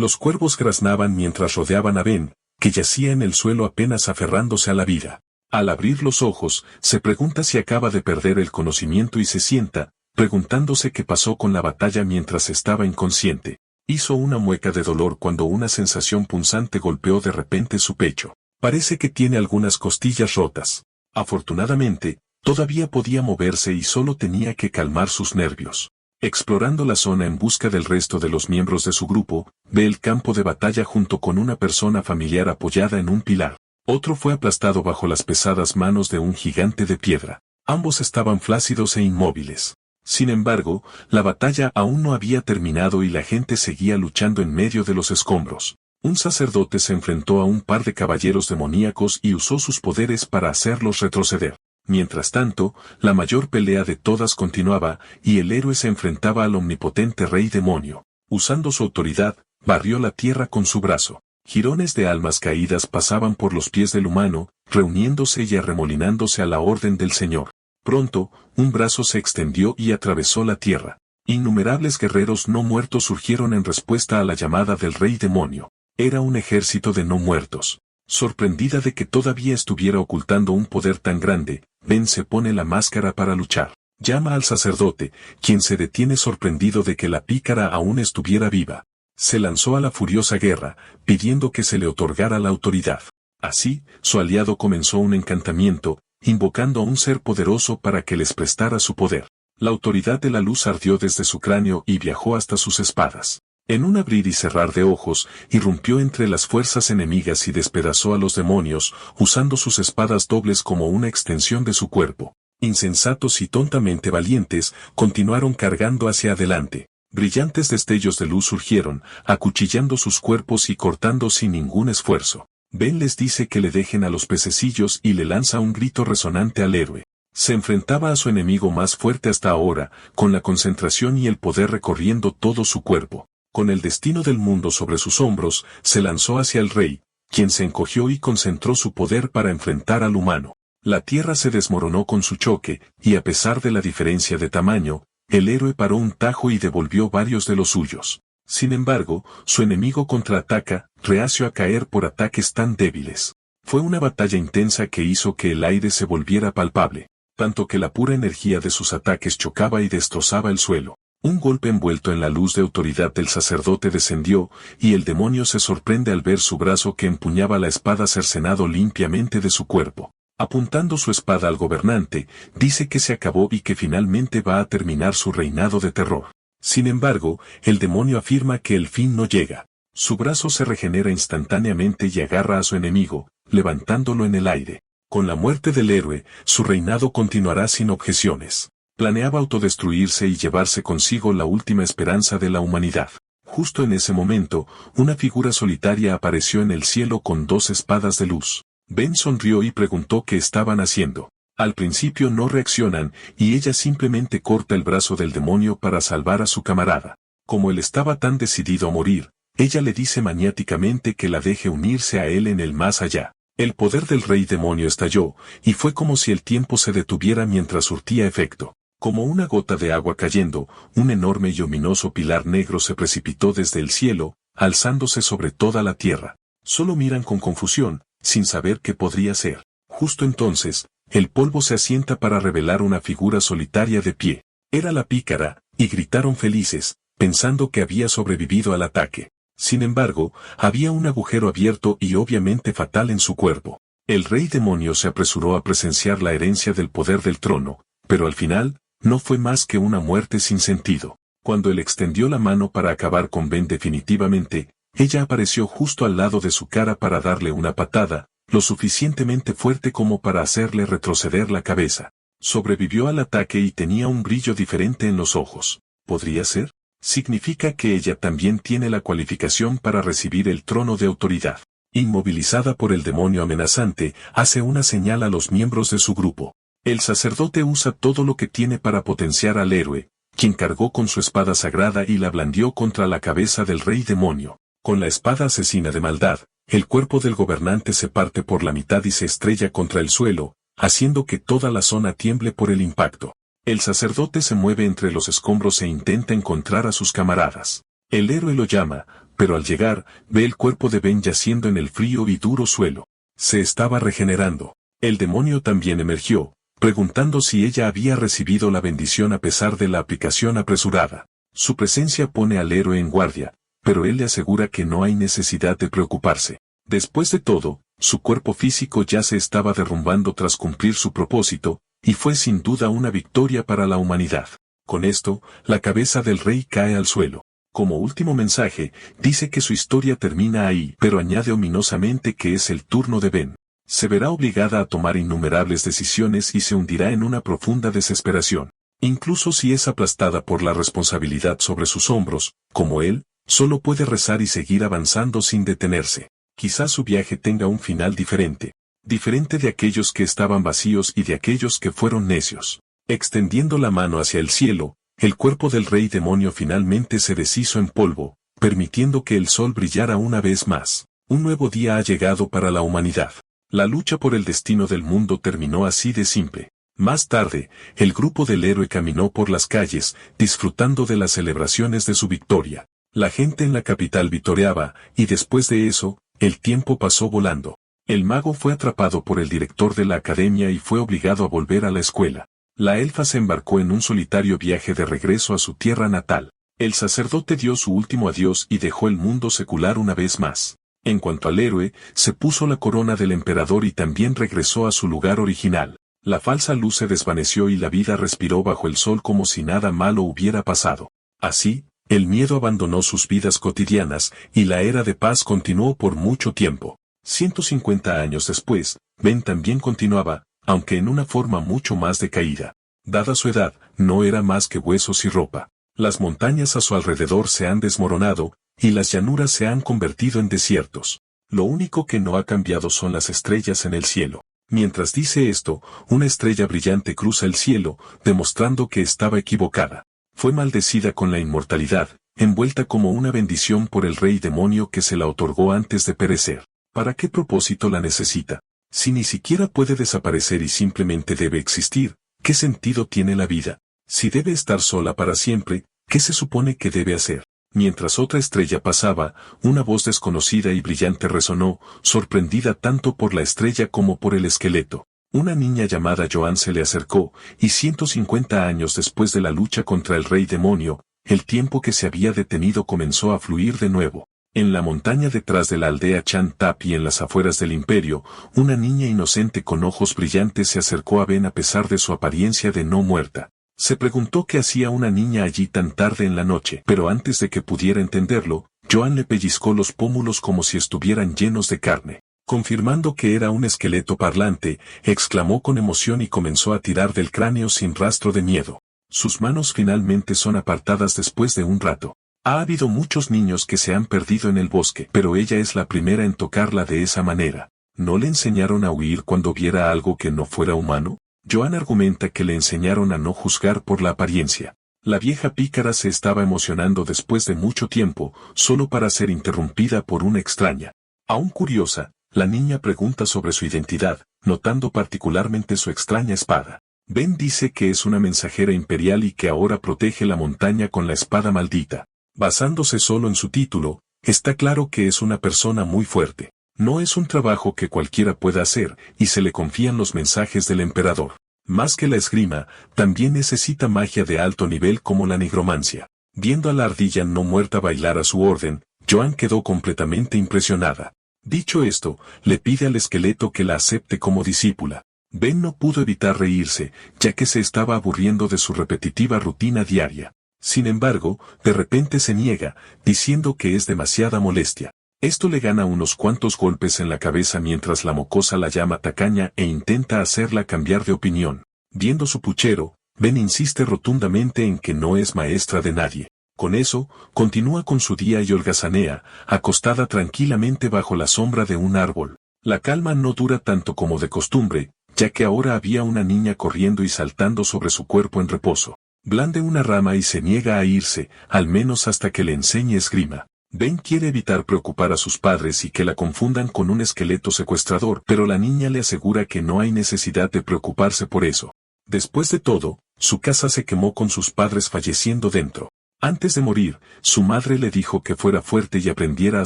Los cuervos graznaban mientras rodeaban a Ben, que yacía en el suelo apenas aferrándose a la vida. Al abrir los ojos, se pregunta si acaba de perder el conocimiento y se sienta, preguntándose qué pasó con la batalla mientras estaba inconsciente. Hizo una mueca de dolor cuando una sensación punzante golpeó de repente su pecho. Parece que tiene algunas costillas rotas. Afortunadamente, todavía podía moverse y solo tenía que calmar sus nervios. Explorando la zona en busca del resto de los miembros de su grupo, ve el campo de batalla junto con una persona familiar apoyada en un pilar. Otro fue aplastado bajo las pesadas manos de un gigante de piedra. Ambos estaban flácidos e inmóviles. Sin embargo, la batalla aún no había terminado y la gente seguía luchando en medio de los escombros. Un sacerdote se enfrentó a un par de caballeros demoníacos y usó sus poderes para hacerlos retroceder. Mientras tanto, la mayor pelea de todas continuaba, y el héroe se enfrentaba al omnipotente rey demonio. Usando su autoridad, barrió la tierra con su brazo. Jirones de almas caídas pasaban por los pies del humano, reuniéndose y arremolinándose a la orden del Señor. Pronto, un brazo se extendió y atravesó la tierra. Innumerables guerreros no muertos surgieron en respuesta a la llamada del rey demonio. Era un ejército de no muertos. Sorprendida de que todavía estuviera ocultando un poder tan grande, Ben se pone la máscara para luchar. Llama al sacerdote, quien se detiene sorprendido de que la pícara aún estuviera viva. Se lanzó a la furiosa guerra, pidiendo que se le otorgara la autoridad. Así, su aliado comenzó un encantamiento, invocando a un ser poderoso para que les prestara su poder. La autoridad de la luz ardió desde su cráneo y viajó hasta sus espadas. En un abrir y cerrar de ojos, irrumpió entre las fuerzas enemigas y despedazó a los demonios, usando sus espadas dobles como una extensión de su cuerpo. Insensatos y tontamente valientes, continuaron cargando hacia adelante. Brillantes destellos de luz surgieron, acuchillando sus cuerpos y cortando sin ningún esfuerzo. Ben les dice que le dejen a los pececillos y le lanza un grito resonante al héroe. Se enfrentaba a su enemigo más fuerte hasta ahora, con la concentración y el poder recorriendo todo su cuerpo. Con el destino del mundo sobre sus hombros, se lanzó hacia el rey, quien se encogió y concentró su poder para enfrentar al humano. La tierra se desmoronó con su choque, y a pesar de la diferencia de tamaño, el héroe paró un tajo y devolvió varios de los suyos. Sin embargo, su enemigo contraataca, reacio a caer por ataques tan débiles. Fue una batalla intensa que hizo que el aire se volviera palpable, tanto que la pura energía de sus ataques chocaba y destrozaba el suelo. Un golpe envuelto en la luz de autoridad del sacerdote descendió, y el demonio se sorprende al ver su brazo que empuñaba la espada cercenado limpiamente de su cuerpo. Apuntando su espada al gobernante, dice que se acabó y que finalmente va a terminar su reinado de terror. Sin embargo, el demonio afirma que el fin no llega. Su brazo se regenera instantáneamente y agarra a su enemigo, levantándolo en el aire. Con la muerte del héroe, su reinado continuará sin objeciones. Planeaba autodestruirse y llevarse consigo la última esperanza de la humanidad. Justo en ese momento, una figura solitaria apareció en el cielo con dos espadas de luz. Ben sonrió y preguntó qué estaban haciendo. Al principio no reaccionan, y ella simplemente corta el brazo del demonio para salvar a su camarada. Como él estaba tan decidido a morir, ella le dice maniáticamente que la deje unirse a él en el más allá. El poder del rey demonio estalló, y fue como si el tiempo se detuviera mientras surtía efecto. Como una gota de agua cayendo, un enorme y ominoso pilar negro se precipitó desde el cielo, alzándose sobre toda la tierra. Solo miran con confusión, sin saber qué podría ser. Justo entonces, el polvo se asienta para revelar una figura solitaria de pie. Era la pícara, y gritaron felices, pensando que había sobrevivido al ataque. Sin embargo, había un agujero abierto y obviamente fatal en su cuerpo. El rey demonio se apresuró a presenciar la herencia del poder del trono, pero al final, no fue más que una muerte sin sentido. Cuando él extendió la mano para acabar con Ben definitivamente, ella apareció justo al lado de su cara para darle una patada, lo suficientemente fuerte como para hacerle retroceder la cabeza. Sobrevivió al ataque y tenía un brillo diferente en los ojos. ¿Podría ser? Significa que ella también tiene la cualificación para recibir el trono de autoridad. Inmovilizada por el demonio amenazante, hace una señal a los miembros de su grupo. El sacerdote usa todo lo que tiene para potenciar al héroe, quien cargó con su espada sagrada y la blandió contra la cabeza del rey demonio. Con la espada asesina de maldad, el cuerpo del gobernante se parte por la mitad y se estrella contra el suelo, haciendo que toda la zona tiemble por el impacto. El sacerdote se mueve entre los escombros e intenta encontrar a sus camaradas. El héroe lo llama, pero al llegar, ve el cuerpo de Ben yaciendo en el frío y duro suelo. Se estaba regenerando. El demonio también emergió, preguntando si ella había recibido la bendición a pesar de la aplicación apresurada. Su presencia pone al héroe en guardia, pero él le asegura que no hay necesidad de preocuparse. Después de todo, su cuerpo físico ya se estaba derrumbando tras cumplir su propósito, y fue sin duda una victoria para la humanidad. Con esto, la cabeza del rey cae al suelo. Como último mensaje, dice que su historia termina ahí, pero añade ominosamente que es el turno de Ben. Se verá obligada a tomar innumerables decisiones y se hundirá en una profunda desesperación. Incluso si es aplastada por la responsabilidad sobre sus hombros, como él, solo puede rezar y seguir avanzando sin detenerse. Quizás su viaje tenga un final diferente. Diferente de aquellos que estaban vacíos y de aquellos que fueron necios. Extendiendo la mano hacia el cielo, el cuerpo del rey demonio finalmente se deshizo en polvo, permitiendo que el sol brillara una vez más. Un nuevo día ha llegado para la humanidad. La lucha por el destino del mundo terminó así de simple. Más tarde, el grupo del héroe caminó por las calles, disfrutando de las celebraciones de su victoria. La gente en la capital vitoreaba, y después de eso, el tiempo pasó volando. El mago fue atrapado por el director de la academia y fue obligado a volver a la escuela. La elfa se embarcó en un solitario viaje de regreso a su tierra natal. El sacerdote dio su último adiós y dejó el mundo secular una vez más. En cuanto al héroe, se puso la corona del emperador y también regresó a su lugar original. La falsa luz se desvaneció y la vida respiró bajo el sol como si nada malo hubiera pasado. Así, el miedo abandonó sus vidas cotidianas y la era de paz continuó por mucho tiempo. 150 años después, Ben también continuaba, aunque en una forma mucho más decaída. Dada su edad, no era más que huesos y ropa. Las montañas a su alrededor se han desmoronado, y las llanuras se han convertido en desiertos. Lo único que no ha cambiado son las estrellas en el cielo. Mientras dice esto, una estrella brillante cruza el cielo, demostrando que estaba equivocada. Fue maldecida con la inmortalidad, envuelta como una bendición por el rey demonio que se la otorgó antes de perecer. ¿Para qué propósito la necesita? Si ni siquiera puede desaparecer y simplemente debe existir, ¿qué sentido tiene la vida? Si debe estar sola para siempre, ¿qué se supone que debe hacer? Mientras otra estrella pasaba, una voz desconocida y brillante resonó, sorprendida tanto por la estrella como por el esqueleto. Una niña llamada Joan se le acercó, y 150 años después de la lucha contra el rey demonio, el tiempo que se había detenido comenzó a fluir de nuevo. En la montaña detrás de la aldea Chan Tap y en las afueras del imperio, una niña inocente con ojos brillantes se acercó a Ben a pesar de su apariencia de no muerta. Se preguntó qué hacía una niña allí tan tarde en la noche, pero antes de que pudiera entenderlo, Joan le pellizcó los pómulos como si estuvieran llenos de carne. Confirmando que era un esqueleto parlante, exclamó con emoción y comenzó a tirar del cráneo sin rastro de miedo. Sus manos finalmente son apartadas después de un rato. Ha habido muchos niños que se han perdido en el bosque, pero ella es la primera en tocarla de esa manera. ¿No le enseñaron a huir cuando viera algo que no fuera humano? Joan argumenta que le enseñaron a no juzgar por la apariencia. La vieja pícara se estaba emocionando después de mucho tiempo, solo para ser interrumpida por una extraña. Aún curiosa, la niña pregunta sobre su identidad, notando particularmente su extraña espada. Ben dice que es una mensajera imperial y que ahora protege la montaña con la espada maldita. Basándose solo en su título, está claro que es una persona muy fuerte. No es un trabajo que cualquiera pueda hacer, y se le confían los mensajes del emperador. Más que la esgrima, también necesita magia de alto nivel como la nigromancia. Viendo a la ardilla no muerta bailar a su orden, Joan quedó completamente impresionada. Dicho esto, le pide al esqueleto que la acepte como discípula. Ben no pudo evitar reírse, ya que se estaba aburriendo de su repetitiva rutina diaria. Sin embargo, de repente se niega, diciendo que es demasiada molestia. Esto le gana unos cuantos golpes en la cabeza mientras la mocosa la llama tacaña e intenta hacerla cambiar de opinión. Viendo su puchero, Ben insiste rotundamente en que no es maestra de nadie. Con eso, continúa con su día y holgazanea, acostada tranquilamente bajo la sombra de un árbol. La calma no dura tanto como de costumbre, ya que ahora había una niña corriendo y saltando sobre su cuerpo en reposo. Blande una rama y se niega a irse, al menos hasta que le enseñe esgrima. Ben quiere evitar preocupar a sus padres y que la confundan con un esqueleto secuestrador, pero la niña le asegura que no hay necesidad de preocuparse por eso. Después de todo, su casa se quemó con sus padres falleciendo dentro. Antes de morir, su madre le dijo que fuera fuerte y aprendiera a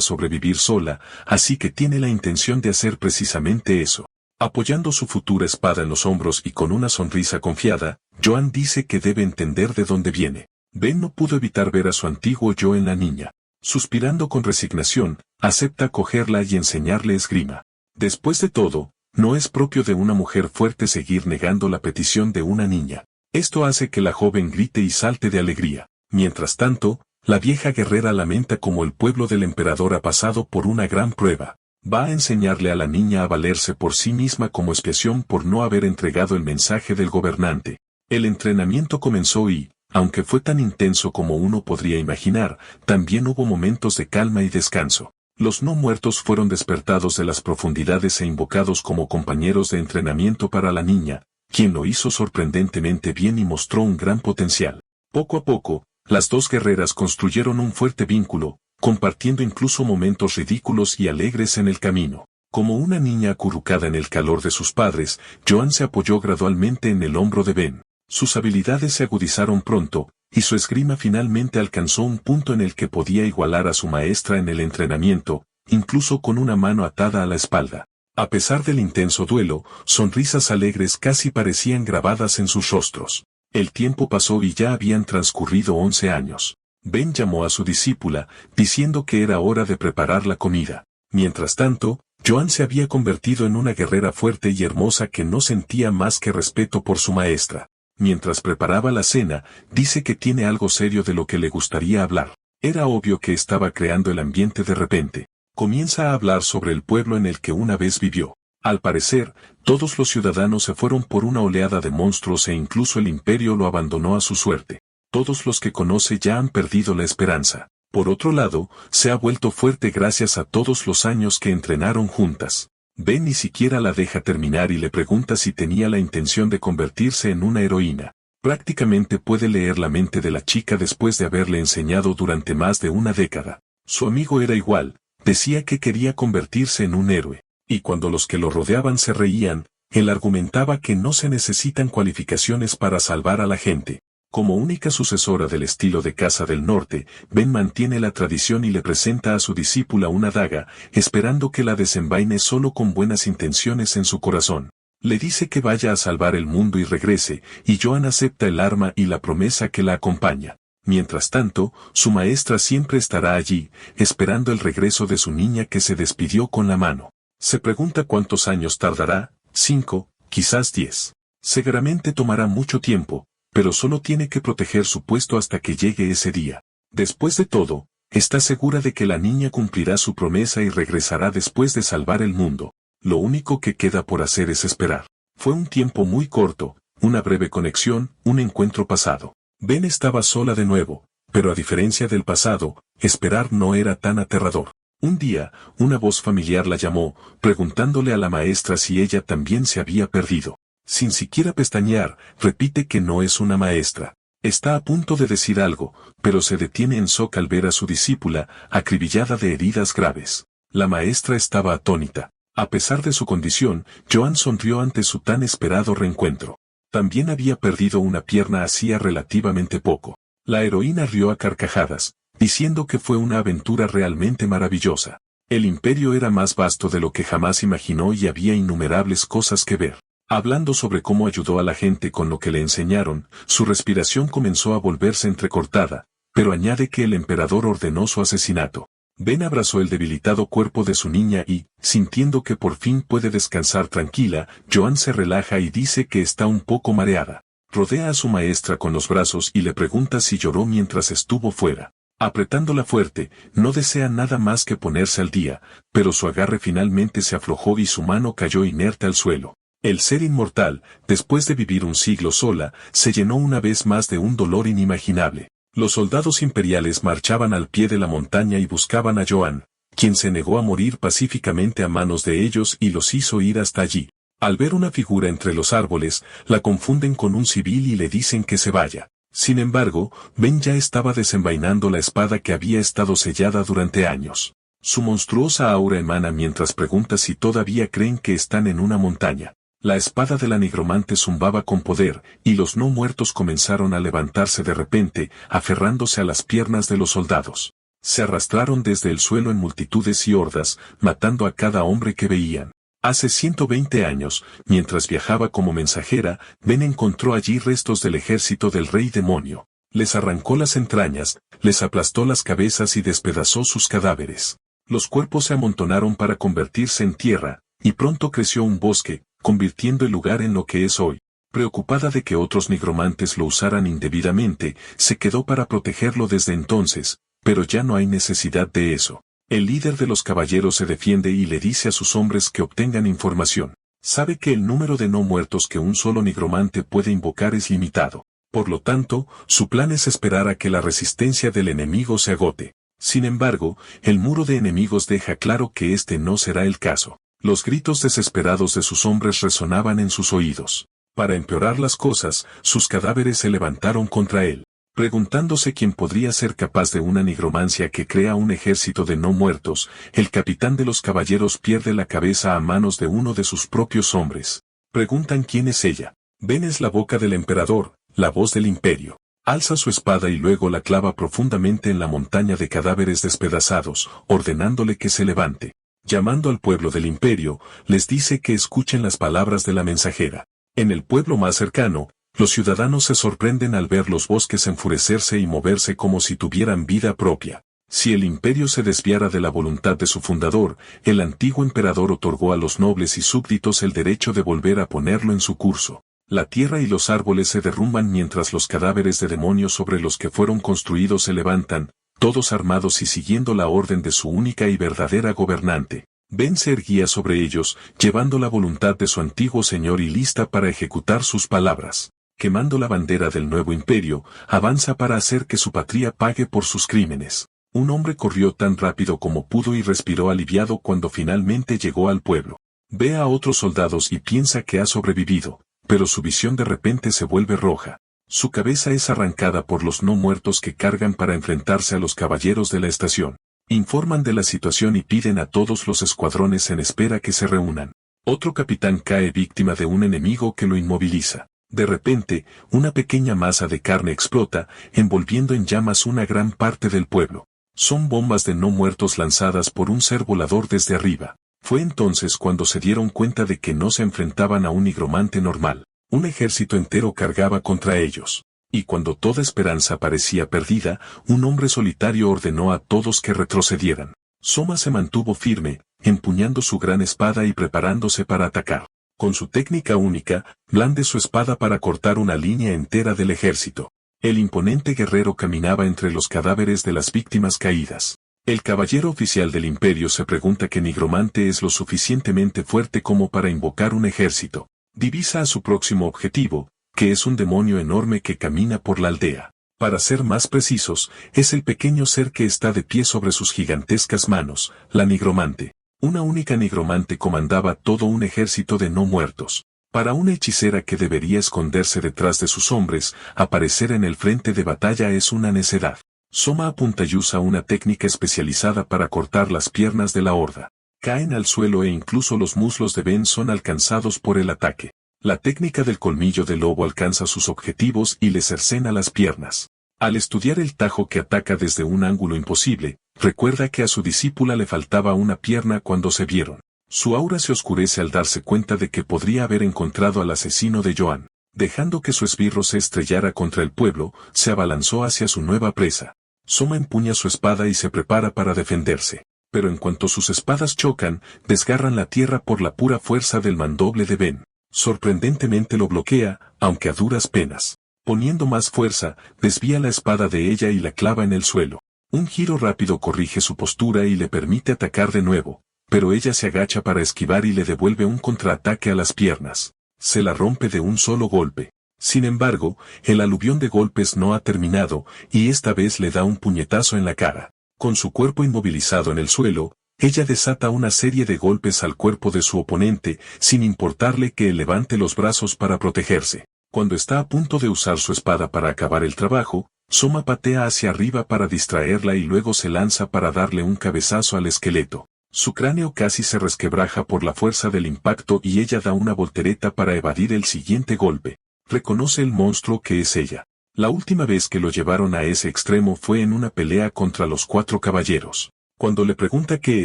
sobrevivir sola, así que tiene la intención de hacer precisamente eso. Apoyando su futura espada en los hombros y con una sonrisa confiada, Joan dice que debe entender de dónde viene. Ben no pudo evitar ver a su antiguo yo en la niña. Suspirando con resignación, acepta acogerla y enseñarle esgrima. Después de todo, no es propio de una mujer fuerte seguir negando la petición de una niña. Esto hace que la joven grite y salte de alegría. Mientras tanto, la vieja guerrera lamenta como el pueblo del emperador ha pasado por una gran prueba. Va a enseñarle a la niña a valerse por sí misma como expiación por no haber entregado el mensaje del gobernante. El entrenamiento comenzó y, aunque fue tan intenso como uno podría imaginar, también hubo momentos de calma y descanso. Los no muertos fueron despertados de las profundidades e invocados como compañeros de entrenamiento para la niña, quien lo hizo sorprendentemente bien y mostró un gran potencial. Poco a poco, las dos guerreras construyeron un fuerte vínculo, compartiendo incluso momentos ridículos y alegres en el camino. Como una niña acurrucada en el calor de sus padres, Joan se apoyó gradualmente en el hombro de Ben. Sus habilidades se agudizaron pronto, y su esgrima finalmente alcanzó un punto en el que podía igualar a su maestra en el entrenamiento, incluso con una mano atada a la espalda. A pesar del intenso duelo, sonrisas alegres casi parecían grabadas en sus rostros. El tiempo pasó y ya habían transcurrido 11 años. Ben llamó a su discípula, diciendo que era hora de preparar la comida. Mientras tanto, Joan se había convertido en una guerrera fuerte y hermosa que no sentía más que respeto por su maestra. Mientras preparaba la cena, dice que tiene algo serio de lo que le gustaría hablar. Era obvio que estaba creando el ambiente de repente. Comienza a hablar sobre el pueblo en el que una vez vivió. Al parecer, todos los ciudadanos se fueron por una oleada de monstruos e incluso el imperio lo abandonó a su suerte. Todos los que conoce ya han perdido la esperanza. Por otro lado, se ha vuelto fuerte gracias a todos los años que entrenaron juntas. Ben ni siquiera la deja terminar y le pregunta si tenía la intención de convertirse en una heroína. Prácticamente puede leer la mente de la chica después de haberle enseñado durante más de una década. Su amigo era igual, decía que quería convertirse en un héroe. Y cuando los que lo rodeaban se reían, él argumentaba que no se necesitan cualificaciones para salvar a la gente. Como única sucesora del estilo de Casa del Norte, Ben mantiene la tradición y le presenta a su discípula una daga, esperando que la desenvaine solo con buenas intenciones en su corazón. Le dice que vaya a salvar el mundo y regrese, y Joan acepta el arma y la promesa que la acompaña. Mientras tanto, su maestra siempre estará allí, esperando el regreso de su niña que se despidió con la mano. Se pregunta cuántos años tardará, 5, quizás 10. Seguramente tomará mucho tiempo, pero solo tiene que proteger su puesto hasta que llegue ese día. Después de todo, está segura de que la niña cumplirá su promesa y regresará después de salvar el mundo. Lo único que queda por hacer es esperar. Fue un tiempo muy corto, una breve conexión, un encuentro pasado. Ben estaba sola de nuevo, pero a diferencia del pasado, esperar no era tan aterrador. Un día, una voz familiar la llamó, preguntándole a la maestra si ella también se había perdido. Sin siquiera pestañear, repite que no es una maestra. Está a punto de decir algo, pero se detiene en shock al ver a su discípula, acribillada de heridas graves. La maestra estaba atónita. A pesar de su condición, Joan sonrió ante su tan esperado reencuentro. También había perdido una pierna hacía relativamente poco. La heroína rió a carcajadas, diciendo que fue una aventura realmente maravillosa. El imperio era más vasto de lo que jamás imaginó y había innumerables cosas que ver. Hablando sobre cómo ayudó a la gente con lo que le enseñaron, su respiración comenzó a volverse entrecortada, pero añade que el emperador ordenó su asesinato. Ben abrazó el debilitado cuerpo de su niña y, sintiendo que por fin puede descansar tranquila, Joan se relaja y dice que está un poco mareada. Rodea a su maestra con los brazos y le pregunta si lloró mientras estuvo fuera. Apretándola fuerte, no desea nada más que ponerse al día, pero su agarre finalmente se aflojó y su mano cayó inerte al suelo. El ser inmortal, después de vivir un siglo sola, se llenó una vez más de un dolor inimaginable. Los soldados imperiales marchaban al pie de la montaña y buscaban a Joan, quien se negó a morir pacíficamente a manos de ellos y los hizo ir hasta allí. Al ver una figura entre los árboles, la confunden con un civil y le dicen que se vaya. Sin embargo, Ben ya estaba desenvainando la espada que había estado sellada durante años. Su monstruosa aura emana mientras pregunta si todavía creen que están en una montaña. La espada de la nigromante zumbaba con poder, y los no muertos comenzaron a levantarse de repente, aferrándose a las piernas de los soldados. Se arrastraron desde el suelo en multitudes y hordas, matando a cada hombre que veían. Hace 120 años, mientras viajaba como mensajera, Ben encontró allí restos del ejército del rey demonio. Les arrancó las entrañas, les aplastó las cabezas y despedazó sus cadáveres. Los cuerpos se amontonaron para convertirse en tierra, y pronto creció un bosque, convirtiendo el lugar en lo que es hoy. Preocupada de que otros nigromantes lo usaran indebidamente, se quedó para protegerlo desde entonces, pero ya no hay necesidad de eso. El líder de los caballeros se defiende y le dice a sus hombres que obtengan información. Sabe que el número de no muertos que un solo nigromante puede invocar es limitado. Por lo tanto, su plan es esperar a que la resistencia del enemigo se agote. Sin embargo, el muro de enemigos deja claro que este no será el caso. Los gritos desesperados de sus hombres resonaban en sus oídos. Para empeorar las cosas, sus cadáveres se levantaron contra él. Preguntándose quién podría ser capaz de una nigromancia que crea un ejército de no muertos, el capitán de los caballeros pierde la cabeza a manos de uno de sus propios hombres. Preguntan quién es ella. Ben es la boca del emperador, la voz del imperio. Alza su espada y luego la clava profundamente en la montaña de cadáveres despedazados, ordenándole que se levante. Llamando al pueblo del imperio, les dice que escuchen las palabras de la mensajera. En el pueblo más cercano, los ciudadanos se sorprenden al ver los bosques enfurecerse y moverse como si tuvieran vida propia. Si el imperio se desviara de la voluntad de su fundador, el antiguo emperador otorgó a los nobles y súbditos el derecho de volver a ponerlo en su curso. La tierra y los árboles se derrumban mientras los cadáveres de demonios sobre los que fueron construidos se levantan, todos armados y siguiendo la orden de su única y verdadera gobernante. Ben se erguía sobre ellos, llevando la voluntad de su antiguo señor y lista para ejecutar sus palabras. Quemando la bandera del nuevo imperio, avanza para hacer que su patria pague por sus crímenes. Un hombre corrió tan rápido como pudo y respiró aliviado cuando finalmente llegó al pueblo. Ve a otros soldados y piensa que ha sobrevivido, pero su visión de repente se vuelve roja. Su cabeza es arrancada por los no muertos que cargan para enfrentarse a los caballeros de la estación. Informan de la situación y piden a todos los escuadrones en espera que se reúnan. Otro capitán cae víctima de un enemigo que lo inmoviliza. De repente, una pequeña masa de carne explota, envolviendo en llamas una gran parte del pueblo. Son bombas de no muertos lanzadas por un ser volador desde arriba. Fue entonces cuando se dieron cuenta de que no se enfrentaban a un nigromante normal. Un ejército entero cargaba contra ellos. Y cuando toda esperanza parecía perdida, un hombre solitario ordenó a todos que retrocedieran. Soma se mantuvo firme, empuñando su gran espada y preparándose para atacar. Con su técnica única, blande su espada para cortar una línea entera del ejército. El imponente guerrero caminaba entre los cadáveres de las víctimas caídas. El caballero oficial del imperio se pregunta qué nigromante es lo suficientemente fuerte como para invocar un ejército. Divisa a su próximo objetivo, que es un demonio enorme que camina por la aldea. Para ser más precisos, es el pequeño ser que está de pie sobre sus gigantescas manos, la nigromante. Una única nigromante comandaba todo un ejército de no muertos. Para una hechicera que debería esconderse detrás de sus hombres, aparecer en el frente de batalla es una necedad. Soma apunta y usa una técnica especializada para cortar las piernas de la horda. Caen al suelo e incluso los muslos de Ben son alcanzados por el ataque. La técnica del colmillo de lobo alcanza sus objetivos y le cercena las piernas. Al estudiar el tajo que ataca desde un ángulo imposible, recuerda que a su discípula le faltaba una pierna cuando se vieron. Su aura se oscurece al darse cuenta de que podría haber encontrado al asesino de Joan. Dejando que su esbirro se estrellara contra el pueblo, se abalanzó hacia su nueva presa. Soma empuña su espada y se prepara para defenderse. Pero en cuanto sus espadas chocan, desgarran la tierra por la pura fuerza del mandoble de Ben. Sorprendentemente lo bloquea, aunque a duras penas. Poniendo más fuerza, desvía la espada de ella y la clava en el suelo. Un giro rápido corrige su postura y le permite atacar de nuevo, pero ella se agacha para esquivar y le devuelve un contraataque a las piernas. Se la rompe de un solo golpe. Sin embargo, el aluvión de golpes no ha terminado, y esta vez le da un puñetazo en la cara. Con su cuerpo inmovilizado en el suelo, ella desata una serie de golpes al cuerpo de su oponente, sin importarle que él levante los brazos para protegerse. Cuando está a punto de usar su espada para acabar el trabajo, Soma patea hacia arriba para distraerla y luego se lanza para darle un cabezazo al esqueleto. Su cráneo casi se resquebraja por la fuerza del impacto y ella da una voltereta para evadir el siguiente golpe. Reconoce el monstruo que es ella. La última vez que lo llevaron a ese extremo fue en una pelea contra los 4 caballeros. Cuando le pregunta qué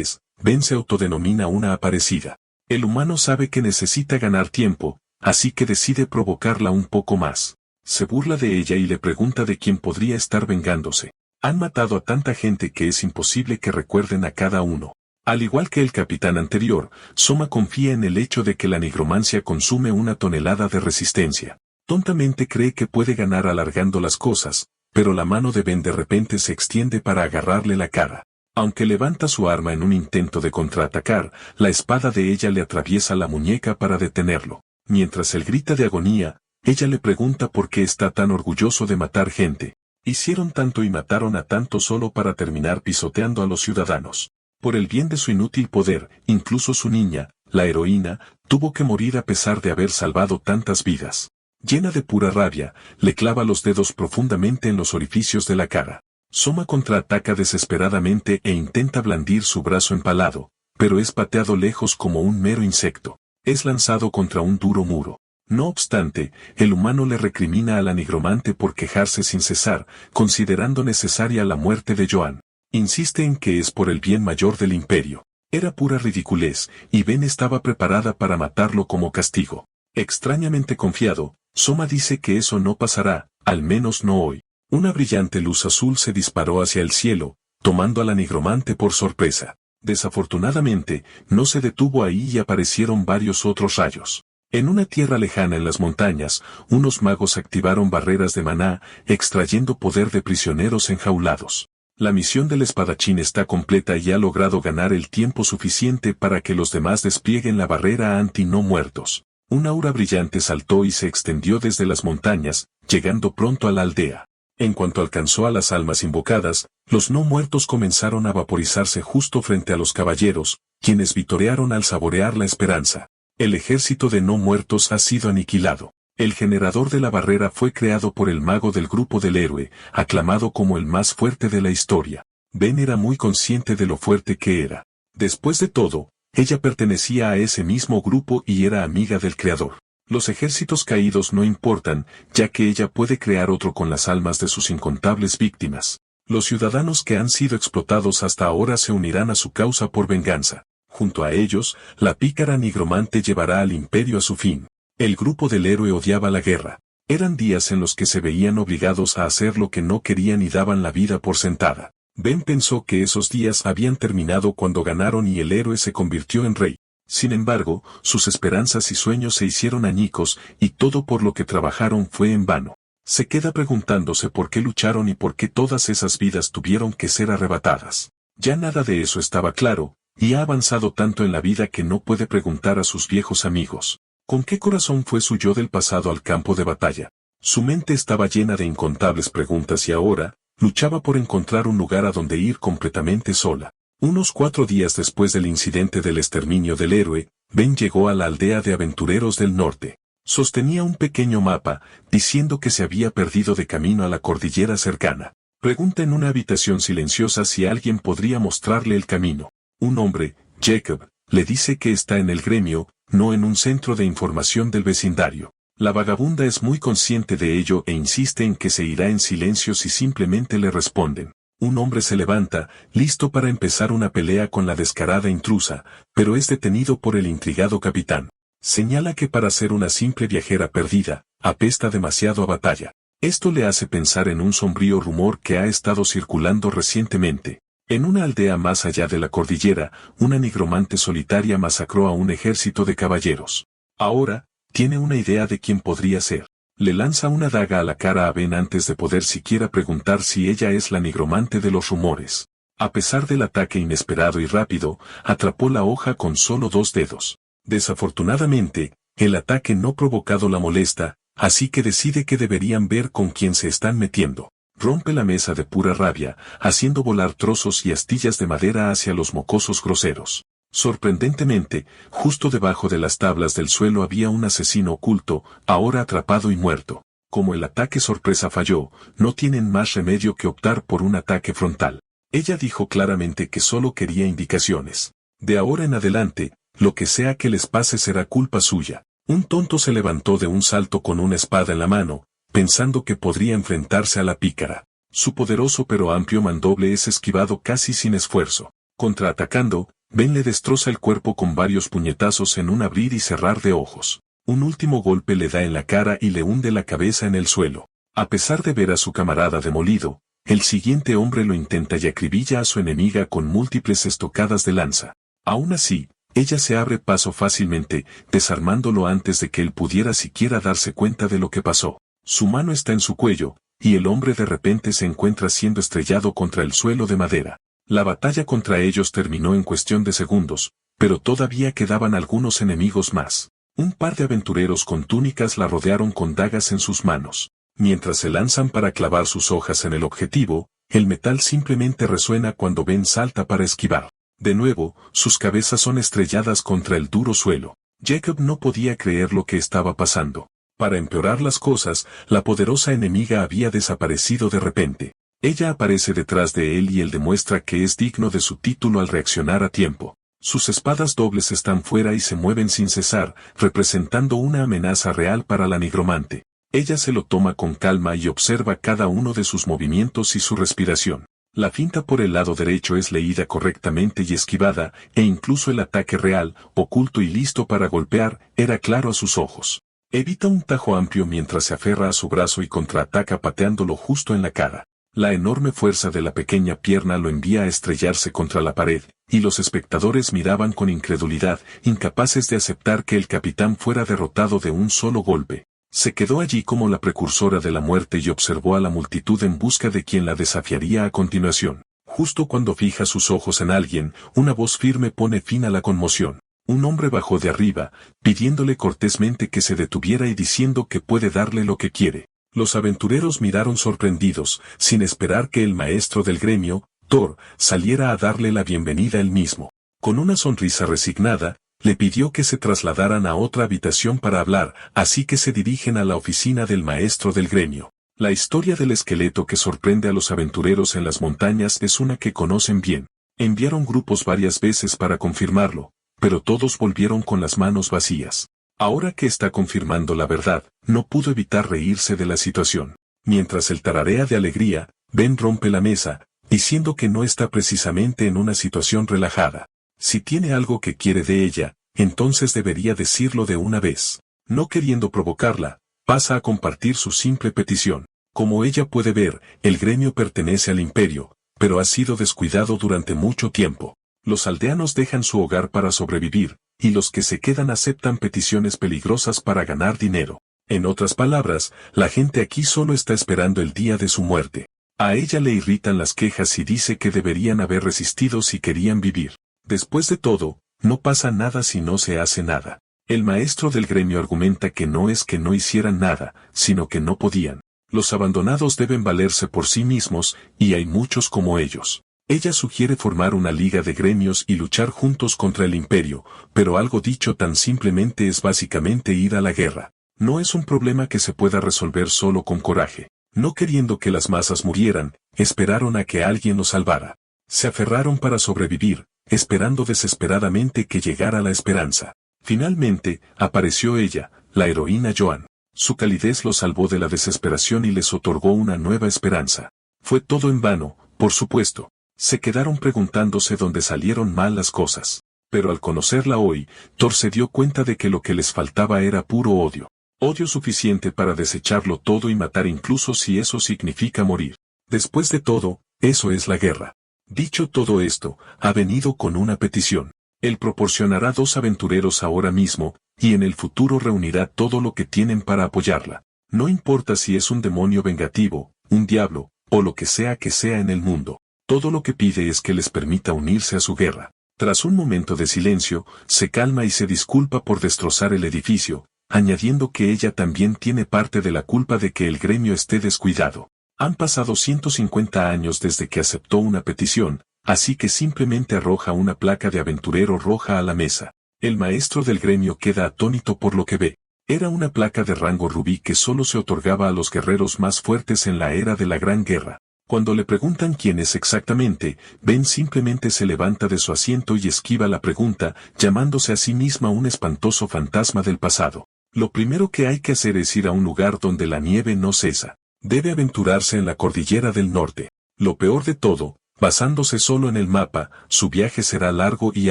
es, Ben se autodenomina una aparecida. El humano sabe que necesita ganar tiempo, así que decide provocarla un poco más. Se burla de ella y le pregunta de quién podría estar vengándose. Han matado a tanta gente que es imposible que recuerden a cada uno. Al igual que el capitán anterior, Soma confía en el hecho de que la nigromancia consume 1 tonelada de resistencia. Tontamente cree que puede ganar alargando las cosas, pero la mano de Ben de repente se extiende para agarrarle la cara. Aunque levanta su arma en un intento de contraatacar, la espada de ella le atraviesa la muñeca para detenerlo. Mientras él grita de agonía, ella le pregunta por qué está tan orgulloso de matar gente. Hicieron tanto y mataron a tanto solo para terminar pisoteando a los ciudadanos. Por el bien de su inútil poder, incluso su niña, la heroína, tuvo que morir a pesar de haber salvado tantas vidas. Llena de pura rabia, le clava los dedos profundamente en los orificios de la cara. Soma contraataca desesperadamente e intenta blandir su brazo empalado, pero es pateado lejos como un mero insecto. Es lanzado contra un duro muro. No obstante, el humano le recrimina a la nigromante por quejarse sin cesar, considerando necesaria la muerte de Joan. Insiste en que es por el bien mayor del imperio. Era pura ridiculez, y Ben estaba preparada para matarlo como castigo. Extrañamente confiado, Soma dice que eso no pasará, al menos no hoy. Una brillante luz azul se disparó hacia el cielo, tomando a la nigromante por sorpresa. Desafortunadamente, no se detuvo ahí y aparecieron varios otros rayos. En una tierra lejana en las montañas, unos magos activaron barreras de maná, extrayendo poder de prisioneros enjaulados. La misión del espadachín está completa y ha logrado ganar el tiempo suficiente para que los demás desplieguen la barrera anti-no muertos. Un aura brillante saltó y se extendió desde las montañas, llegando pronto a la aldea. En cuanto alcanzó a las almas invocadas, los no muertos comenzaron a vaporizarse justo frente a los caballeros, quienes vitorearon al saborear la esperanza. El ejército de no muertos ha sido aniquilado. El generador de la barrera fue creado por el mago del grupo del héroe, aclamado como el más fuerte de la historia. Ben era muy consciente de lo fuerte que era. Después de todo, ella pertenecía a ese mismo grupo y era amiga del creador. Los ejércitos caídos no importan, ya que ella puede crear otro con las almas de sus incontables víctimas. Los ciudadanos que han sido explotados hasta ahora se unirán a su causa por venganza. Junto a ellos, la pícara nigromante llevará al imperio a su fin. El grupo del héroe odiaba la guerra. Eran días en los que se veían obligados a hacer lo que no querían y daban la vida por sentada. Ben pensó que esos días habían terminado cuando ganaron y el héroe se convirtió en rey. Sin embargo, sus esperanzas y sueños se hicieron añicos y todo por lo que trabajaron fue en vano. Se queda preguntándose por qué lucharon y por qué todas esas vidas tuvieron que ser arrebatadas. Ya nada de eso estaba claro, y ha avanzado tanto en la vida que no puede preguntar a sus viejos amigos. ¿Con qué corazón fue su yo del pasado al campo de batalla? Su mente estaba llena de incontables preguntas y ahora, luchaba por encontrar un lugar a donde ir completamente sola. Unos 4 días después del incidente del exterminio del héroe, Ben llegó a la aldea de aventureros del norte. Sostenía un pequeño mapa, diciendo que se había perdido de camino a la cordillera cercana. Pregunta en una habitación silenciosa si alguien podría mostrarle el camino. Un hombre, Jacob, le dice que está en el gremio, no en un centro de información del vecindario. La vagabunda es muy consciente de ello e insiste en que se irá en silencio si simplemente le responden. Un hombre se levanta, listo para empezar una pelea con la descarada intrusa, pero es detenido por el intrigado capitán. Señala que para ser una simple viajera perdida, apesta demasiado a batalla. Esto le hace pensar en un sombrío rumor que ha estado circulando recientemente. En una aldea más allá de la cordillera, una nigromante solitaria masacró a un ejército de caballeros. Ahora, tiene una idea de quién podría ser. Le lanza una daga a la cara a Ben antes de poder siquiera preguntar si ella es la nigromante de los rumores. A pesar del ataque inesperado y rápido, atrapó la hoja con solo 2 dedos. Desafortunadamente, el ataque no provocado la molesta, así que decide que deberían ver con quién se están metiendo. Rompe la mesa de pura rabia, haciendo volar trozos y astillas de madera hacia los mocosos groseros. Sorprendentemente, justo debajo de las tablas del suelo había un asesino oculto, ahora atrapado y muerto. Como el ataque sorpresa falló, no tienen más remedio que optar por un ataque frontal. Ella dijo claramente que solo quería indicaciones. De ahora en adelante, lo que sea que les pase será culpa suya. Un tonto se levantó de un salto con una espada en la mano, pensando que podría enfrentarse a la pícara. Su poderoso pero amplio mandoble es esquivado casi sin esfuerzo. Contraatacando, Ben le destroza el cuerpo con varios puñetazos en un abrir y cerrar de ojos. Un último golpe le da en la cara y le hunde la cabeza en el suelo. A pesar de ver a su camarada demolido, el siguiente hombre lo intenta y acribilla a su enemiga con múltiples estocadas de lanza. Aún así, ella se abre paso fácilmente, desarmándolo antes de que él pudiera siquiera darse cuenta de lo que pasó. Su mano está en su cuello, y el hombre de repente se encuentra siendo estrellado contra el suelo de madera. La batalla contra ellos terminó en cuestión de segundos, pero todavía quedaban algunos enemigos más. Un par de aventureros con túnicas la rodearon con dagas en sus manos. Mientras se lanzan para clavar sus hojas en el objetivo, el metal simplemente resuena cuando Ben salta para esquivar. De nuevo, sus cabezas son estrelladas contra el duro suelo. Jacob no podía creer lo que estaba pasando. Para empeorar las cosas, la poderosa enemiga había desaparecido de repente. Ella aparece detrás de él y él demuestra que es digno de su título al reaccionar a tiempo. Sus espadas dobles están fuera y se mueven sin cesar, representando una amenaza real para la nigromante. Ella se lo toma con calma y observa cada uno de sus movimientos y su respiración. La finta por el lado derecho es leída correctamente y esquivada, e incluso el ataque real, oculto y listo para golpear, era claro a sus ojos. Evita un tajo amplio mientras se aferra a su brazo y contraataca pateándolo justo en la cara. La enorme fuerza de la pequeña pierna lo envía a estrellarse contra la pared, y los espectadores miraban con incredulidad, incapaces de aceptar que el capitán fuera derrotado de un solo golpe. Se quedó allí como la precursora de la muerte y observó a la multitud en busca de quien la desafiaría a continuación. Justo cuando fija sus ojos en alguien, una voz firme pone fin a la conmoción. Un hombre bajó de arriba, pidiéndole cortésmente que se detuviera y diciendo que puede darle lo que quiere. Los aventureros miraron sorprendidos, sin esperar que el maestro del gremio, Thor, saliera a darle la bienvenida él mismo. Con una sonrisa resignada, le pidió que se trasladaran a otra habitación para hablar, así que se dirigen a la oficina del maestro del gremio. La historia del esqueleto que sorprende a los aventureros en las montañas es una que conocen bien. Enviaron grupos varias veces para confirmarlo, pero todos volvieron con las manos vacías. Ahora que está confirmando la verdad, no pudo evitar reírse de la situación. Mientras él tararea de alegría, Ben rompe la mesa, diciendo que no está precisamente en una situación relajada. Si tiene algo que quiere de ella, entonces debería decirlo de una vez. No queriendo provocarla, pasa a compartir su simple petición. Como ella puede ver, el gremio pertenece al imperio, pero ha sido descuidado durante mucho tiempo. Los aldeanos dejan su hogar para sobrevivir, y los que se quedan aceptan peticiones peligrosas para ganar dinero. En otras palabras, la gente aquí solo está esperando el día de su muerte. A ella le irritan las quejas y dice que deberían haber resistido si querían vivir. Después de todo, no pasa nada si no se hace nada. El maestro del gremio argumenta que no es que no hicieran nada, sino que no podían. Los abandonados deben valerse por sí mismos, y hay muchos como ellos. Ella sugiere formar una liga de gremios y luchar juntos contra el imperio, pero algo dicho tan simplemente es básicamente ir a la guerra. No es un problema que se pueda resolver solo con coraje. No queriendo que las masas murieran, esperaron a que alguien los salvara. Se aferraron para sobrevivir, esperando desesperadamente que llegara la esperanza. Finalmente, apareció ella, la heroína Joan. Su calidez los salvó de la desesperación y les otorgó una nueva esperanza. Fue todo en vano, por supuesto. Se quedaron preguntándose dónde salieron mal las cosas. Pero al conocerla hoy, Thor se dio cuenta de que lo que les faltaba era puro odio. Odio suficiente para desecharlo todo y matar incluso si eso significa morir. Después de todo, eso es la guerra. Dicho todo esto, ha venido con una petición. Él proporcionará 2 aventureros ahora mismo, y en el futuro reunirá todo lo que tienen para apoyarla. No importa si es un demonio vengativo, un diablo, o lo que sea en el mundo. Todo lo que pide es que les permita unirse a su guerra. Tras un momento de silencio, se calma y se disculpa por destrozar el edificio, añadiendo que ella también tiene parte de la culpa de que el gremio esté descuidado. Han pasado 150 años desde que aceptó una petición, así que simplemente arroja una placa de aventurero roja a la mesa. El maestro del gremio queda atónito por lo que ve. Era una placa de rango rubí que solo se otorgaba a los guerreros más fuertes en la era de la Gran Guerra. Cuando le preguntan quién es exactamente, Ben simplemente se levanta de su asiento y esquiva la pregunta, llamándose a sí misma un espantoso fantasma del pasado. Lo primero que hay que hacer es ir a un lugar donde la nieve no cesa. Debe aventurarse en la cordillera del norte. Lo peor de todo, basándose solo en el mapa, su viaje será largo y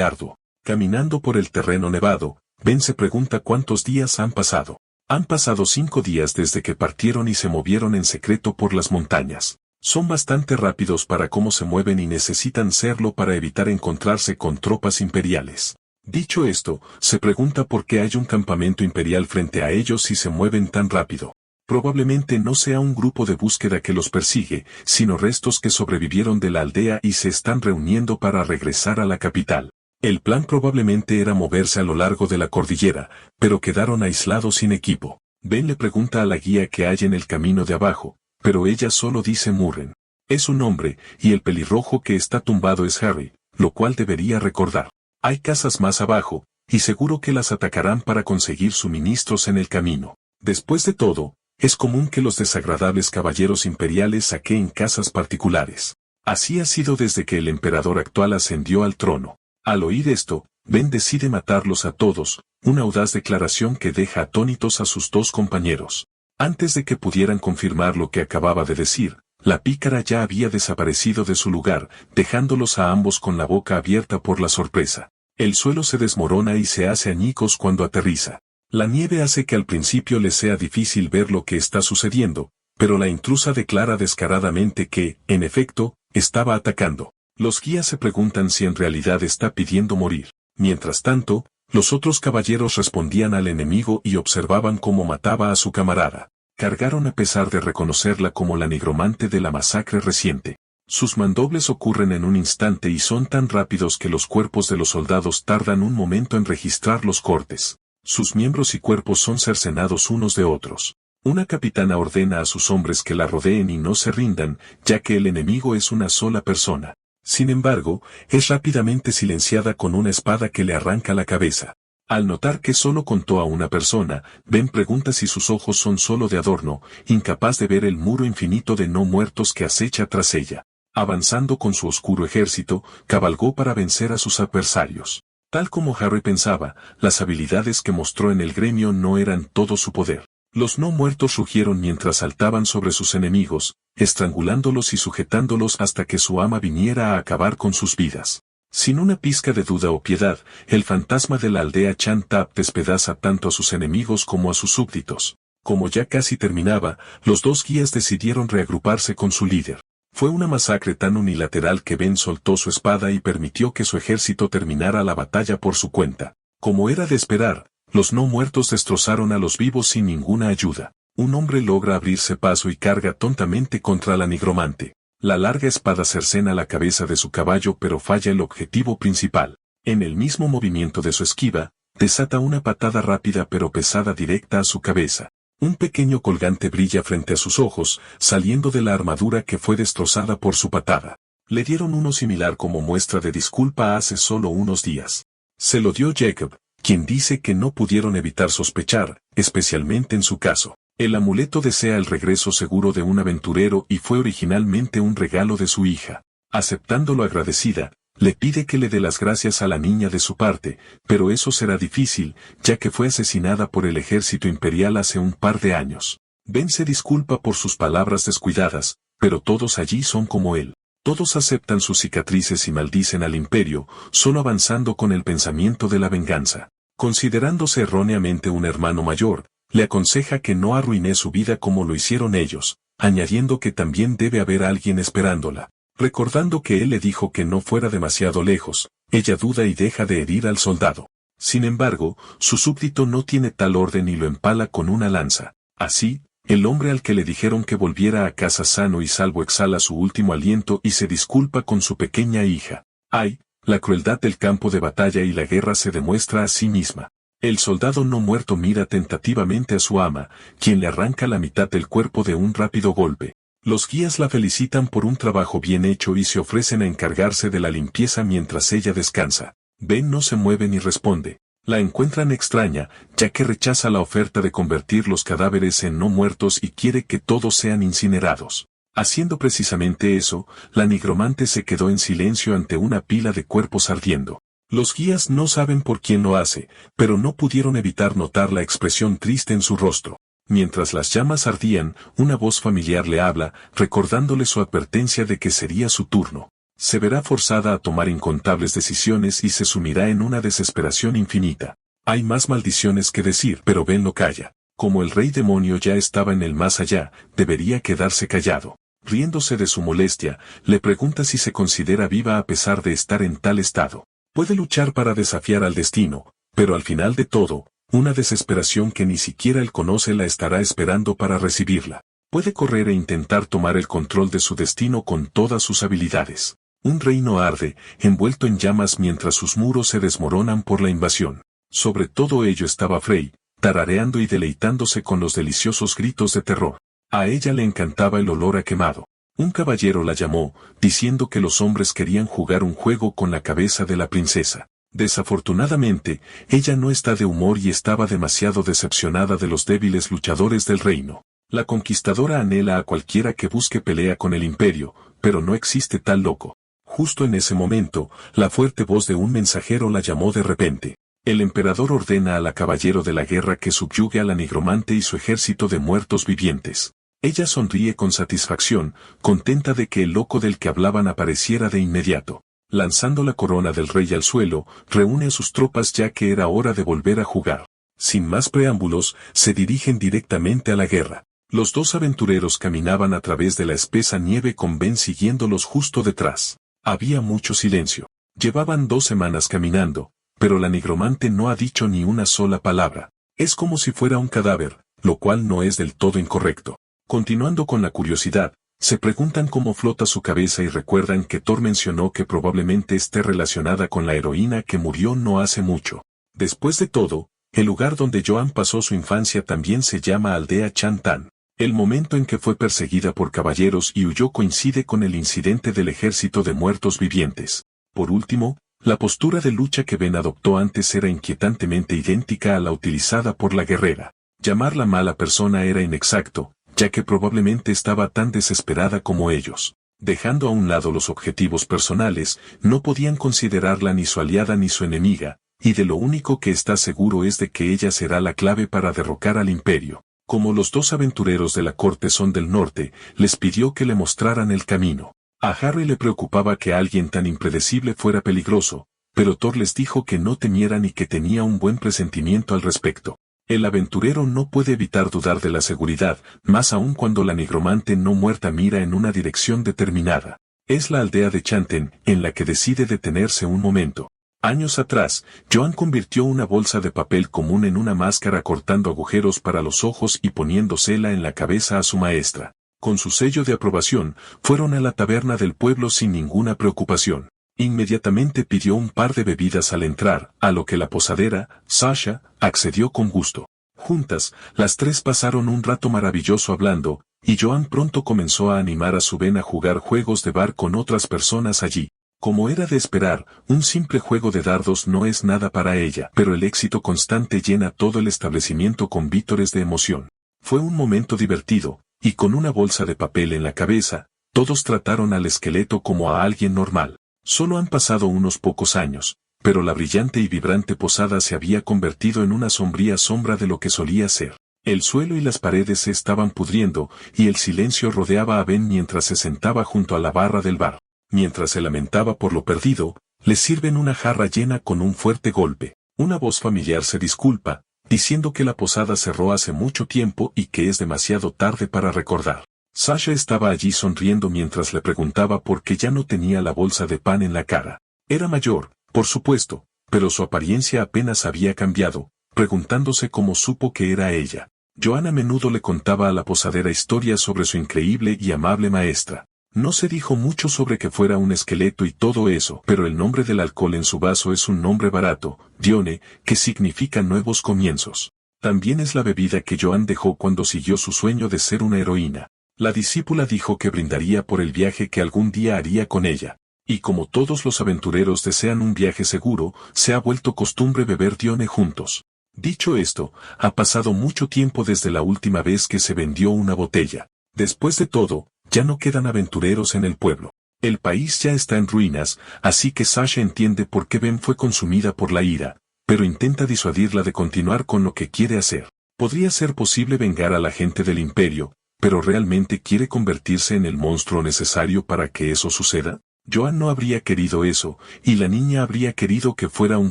arduo. Caminando por el terreno nevado, Ben se pregunta cuántos días han pasado. Han pasado 5 días desde que partieron y se movieron en secreto por las montañas. Son bastante rápidos para cómo se mueven y necesitan serlo para evitar encontrarse con tropas imperiales. Dicho esto, se pregunta por qué hay un campamento imperial frente a ellos si se mueven tan rápido. Probablemente no sea un grupo de búsqueda que los persigue, sino restos que sobrevivieron de la aldea y se están reuniendo para regresar a la capital. El plan probablemente era moverse a lo largo de la cordillera, pero quedaron aislados sin equipo. Ben le pregunta a la guía qué hay en el camino de abajo, pero ella solo dice Murren. Es un hombre, y el pelirrojo que está tumbado es Harry, lo cual debería recordar. Hay casas más abajo, y seguro que las atacarán para conseguir suministros en el camino. Después de todo, es común que los desagradables caballeros imperiales saqueen casas particulares. Así ha sido desde que el emperador actual ascendió al trono. Al oír esto, Ben decide matarlos a todos, una audaz declaración que deja atónitos a sus 2 compañeros. Antes de que pudieran confirmar lo que acababa de decir, la pícara ya había desaparecido de su lugar, dejándolos a ambos con la boca abierta por la sorpresa. El suelo se desmorona y se hace añicos cuando aterriza. La nieve hace que al principio les sea difícil ver lo que está sucediendo, pero la intrusa declara descaradamente que, en efecto, estaba atacando. Los guías se preguntan si en realidad está pidiendo morir. Mientras tanto, los otros caballeros respondían al enemigo y observaban cómo mataba a su camarada. Cargaron a pesar de reconocerla como la nigromante de la masacre reciente. Sus mandobles ocurren en un instante y son tan rápidos que los cuerpos de los soldados tardan un momento en registrar los cortes. Sus miembros y cuerpos son cercenados unos de otros. Una capitana ordena a sus hombres que la rodeen y no se rindan, ya que el enemigo es una sola persona. Sin embargo, es rápidamente silenciada con una espada que le arranca la cabeza. Al notar que solo contó a una persona, Ben pregunta si sus ojos son solo de adorno, incapaz de ver el muro infinito de no muertos que acecha tras ella. Avanzando con su oscuro ejército, cabalgó para vencer a sus adversarios. Tal como Harry pensaba, las habilidades que mostró en el gremio no eran todo su poder. Los no muertos rugieron mientras saltaban sobre sus enemigos, estrangulándolos y sujetándolos hasta que su ama viniera a acabar con sus vidas. Sin una pizca de duda o piedad, el fantasma de la aldea Chan Tap despedaza tanto a sus enemigos como a sus súbditos. Como ya casi terminaba, los 2 guías decidieron reagruparse con su líder. Fue una masacre tan unilateral que Ben soltó su espada y permitió que su ejército terminara la batalla por su cuenta. Como era de esperar, los no muertos destrozaron a los vivos sin ninguna ayuda. Un hombre logra abrirse paso y carga tontamente contra la nigromante. La larga espada cercena la cabeza de su caballo pero falla el objetivo principal. En el mismo movimiento de su esquiva, desata una patada rápida pero pesada directa a su cabeza. Un pequeño colgante brilla frente a sus ojos, saliendo de la armadura que fue destrozada por su patada. Le dieron uno similar como muestra de disculpa hace solo unos días. Se lo dio Jacob, quien dice que no pudieron evitar sospechar, especialmente en su caso. El amuleto desea el regreso seguro de un aventurero y fue originalmente un regalo de su hija. Aceptándolo agradecida, le pide que le dé las gracias a la niña de su parte, pero eso será difícil, ya que fue asesinada por el ejército imperial hace un par de años. Ben se disculpa por sus palabras descuidadas, pero todos allí son como él. Todos aceptan sus cicatrices y maldicen al imperio, solo avanzando con el pensamiento de la venganza. Considerándose erróneamente un hermano mayor, le aconseja que no arruine su vida como lo hicieron ellos, añadiendo que también debe haber alguien esperándola. Recordando que él le dijo que no fuera demasiado lejos, ella duda y deja de herir al soldado. Sin embargo, su súbdito no tiene tal orden y lo empala con una lanza. Así, el hombre al que le dijeron que volviera a casa sano y salvo exhala su último aliento y se disculpa con su pequeña hija. Ay, la crueldad del campo de batalla y la guerra se demuestra a sí misma. El soldado no muerto mira tentativamente a su ama, quien le arranca la mitad del cuerpo de un rápido golpe. Los guías la felicitan por un trabajo bien hecho y se ofrecen a encargarse de la limpieza mientras ella descansa. Ben no se mueve ni responde. La encuentran extraña, ya que rechaza la oferta de convertir los cadáveres en no muertos y quiere que todos sean incinerados. Haciendo precisamente eso, la nigromante se quedó en silencio ante una pila de cuerpos ardiendo. Los guías no saben por quién lo hace, pero no pudieron evitar notar la expresión triste en su rostro. Mientras las llamas ardían, una voz familiar le habla, recordándole su advertencia de que sería su turno. Se verá forzada a tomar incontables decisiones y se sumirá en una desesperación infinita. Hay más maldiciones que decir, pero Ben lo calla. Como el rey demonio ya estaba en el más allá, debería quedarse callado. Riéndose de su molestia, le pregunta si se considera viva a pesar de estar en tal estado. Puede luchar para desafiar al destino, pero al final de todo, una desesperación que ni siquiera él conoce la estará esperando para recibirla. Puede correr e intentar tomar el control de su destino con todas sus habilidades. Un reino arde, envuelto en llamas mientras sus muros se desmoronan por la invasión. Sobre todo ello estaba Frey, tarareando y deleitándose con los deliciosos gritos de terror. A ella le encantaba el olor a quemado. Un caballero la llamó, diciendo que los hombres querían jugar un juego con la cabeza de la princesa. Desafortunadamente, ella no está de humor y estaba demasiado decepcionada de los débiles luchadores del reino. La conquistadora anhela a cualquiera que busque pelea con el imperio, pero no existe tal loco. Justo en ese momento, la fuerte voz de un mensajero la llamó de repente. El emperador ordena a la caballero de la guerra que subyugue a la nigromante y su ejército de muertos vivientes. Ella sonríe con satisfacción, contenta de que el loco del que hablaban apareciera de inmediato. Lanzando la corona del rey al suelo, reúne a sus tropas ya que era hora de volver a jugar. Sin más preámbulos, se dirigen directamente a la guerra. Los dos aventureros caminaban a través de la espesa nieve con Ben siguiéndolos justo detrás. Había mucho silencio. Llevaban 2 semanas caminando, pero la nigromante no ha dicho ni una sola palabra. Es como si fuera un cadáver, lo cual no es del todo incorrecto. Continuando con la curiosidad, se preguntan cómo flota su cabeza y recuerdan que Thor mencionó que probablemente esté relacionada con la heroína que murió no hace mucho. Después de todo, el lugar donde Joan pasó su infancia también se llama Aldea Chantan. El momento en que fue perseguida por caballeros y huyó coincide con el incidente del ejército de muertos vivientes. Por último, la postura de lucha que Ben adoptó antes era inquietantemente idéntica a la utilizada por la guerrera. Llamarla mala persona era inexacto, ya que probablemente estaba tan desesperada como ellos. Dejando a un lado los objetivos personales, no podían considerarla ni su aliada ni su enemiga, y de lo único que está seguro es de que ella será la clave para derrocar al imperio. Como los dos aventureros de la corte son del norte, les pidió que le mostraran el camino. A Harry le preocupaba que alguien tan impredecible fuera peligroso, pero Thor les dijo que no temieran y que tenía un buen presentimiento al respecto. El aventurero no puede evitar dudar de la seguridad, más aún cuando la nigromante no muerta mira en una dirección determinada. Es la aldea de Chanten, en la que decide detenerse un momento. Años atrás, Joan convirtió una bolsa de papel común en una máscara cortando agujeros para los ojos y poniéndosela en la cabeza a su maestra. Con su sello de aprobación, fueron a la taberna del pueblo sin ninguna preocupación. Inmediatamente pidió un par de bebidas al entrar, a lo que la posadera, Sasha, accedió con gusto. Juntas, las tres pasaron un rato maravilloso hablando, y Joan pronto comenzó a animar a su Ben a jugar juegos de bar con otras personas allí. Como era de esperar, un simple juego de dardos no es nada para ella, pero el éxito constante llena todo el establecimiento con vítores de emoción. Fue un momento divertido, y con una bolsa de papel en la cabeza, todos trataron al esqueleto como a alguien normal. Solo han pasado unos pocos años, pero la brillante y vibrante posada se había convertido en una sombría sombra de lo que solía ser. El suelo y las paredes se estaban pudriendo, y el silencio rodeaba a Ben mientras se sentaba junto a la barra del bar. Mientras se lamentaba por lo perdido, le sirven una jarra llena con un fuerte golpe. Una voz familiar se disculpa, diciendo que la posada cerró hace mucho tiempo y que es demasiado tarde para recordar. Sasha estaba allí sonriendo mientras le preguntaba por qué ya no tenía la bolsa de pan en la cara. Era mayor, por supuesto, pero su apariencia apenas había cambiado, preguntándose cómo supo que era ella. Joan a menudo le contaba a la posadera historias sobre su increíble y amable maestra. No se dijo mucho sobre que fuera un esqueleto y todo eso, pero el nombre del alcohol en su vaso es un nombre barato, Dione, que significa nuevos comienzos. También es la bebida que Joan dejó cuando siguió su sueño de ser una heroína. La discípula dijo que brindaría por el viaje que algún día haría con ella. Y como todos los aventureros desean un viaje seguro, se ha vuelto costumbre beber Dione juntos. Dicho esto, ha pasado mucho tiempo desde la última vez que se vendió una botella. Después de todo, ya no quedan aventureros en el pueblo. El país ya está en ruinas, así que Sasha entiende por qué Ben fue consumida por la ira, pero intenta disuadirla de continuar con lo que quiere hacer. Podría ser posible vengar a la gente del imperio, pero ¿realmente quiere convertirse en el monstruo necesario para que eso suceda? Joan no habría querido eso, y la niña habría querido que fuera un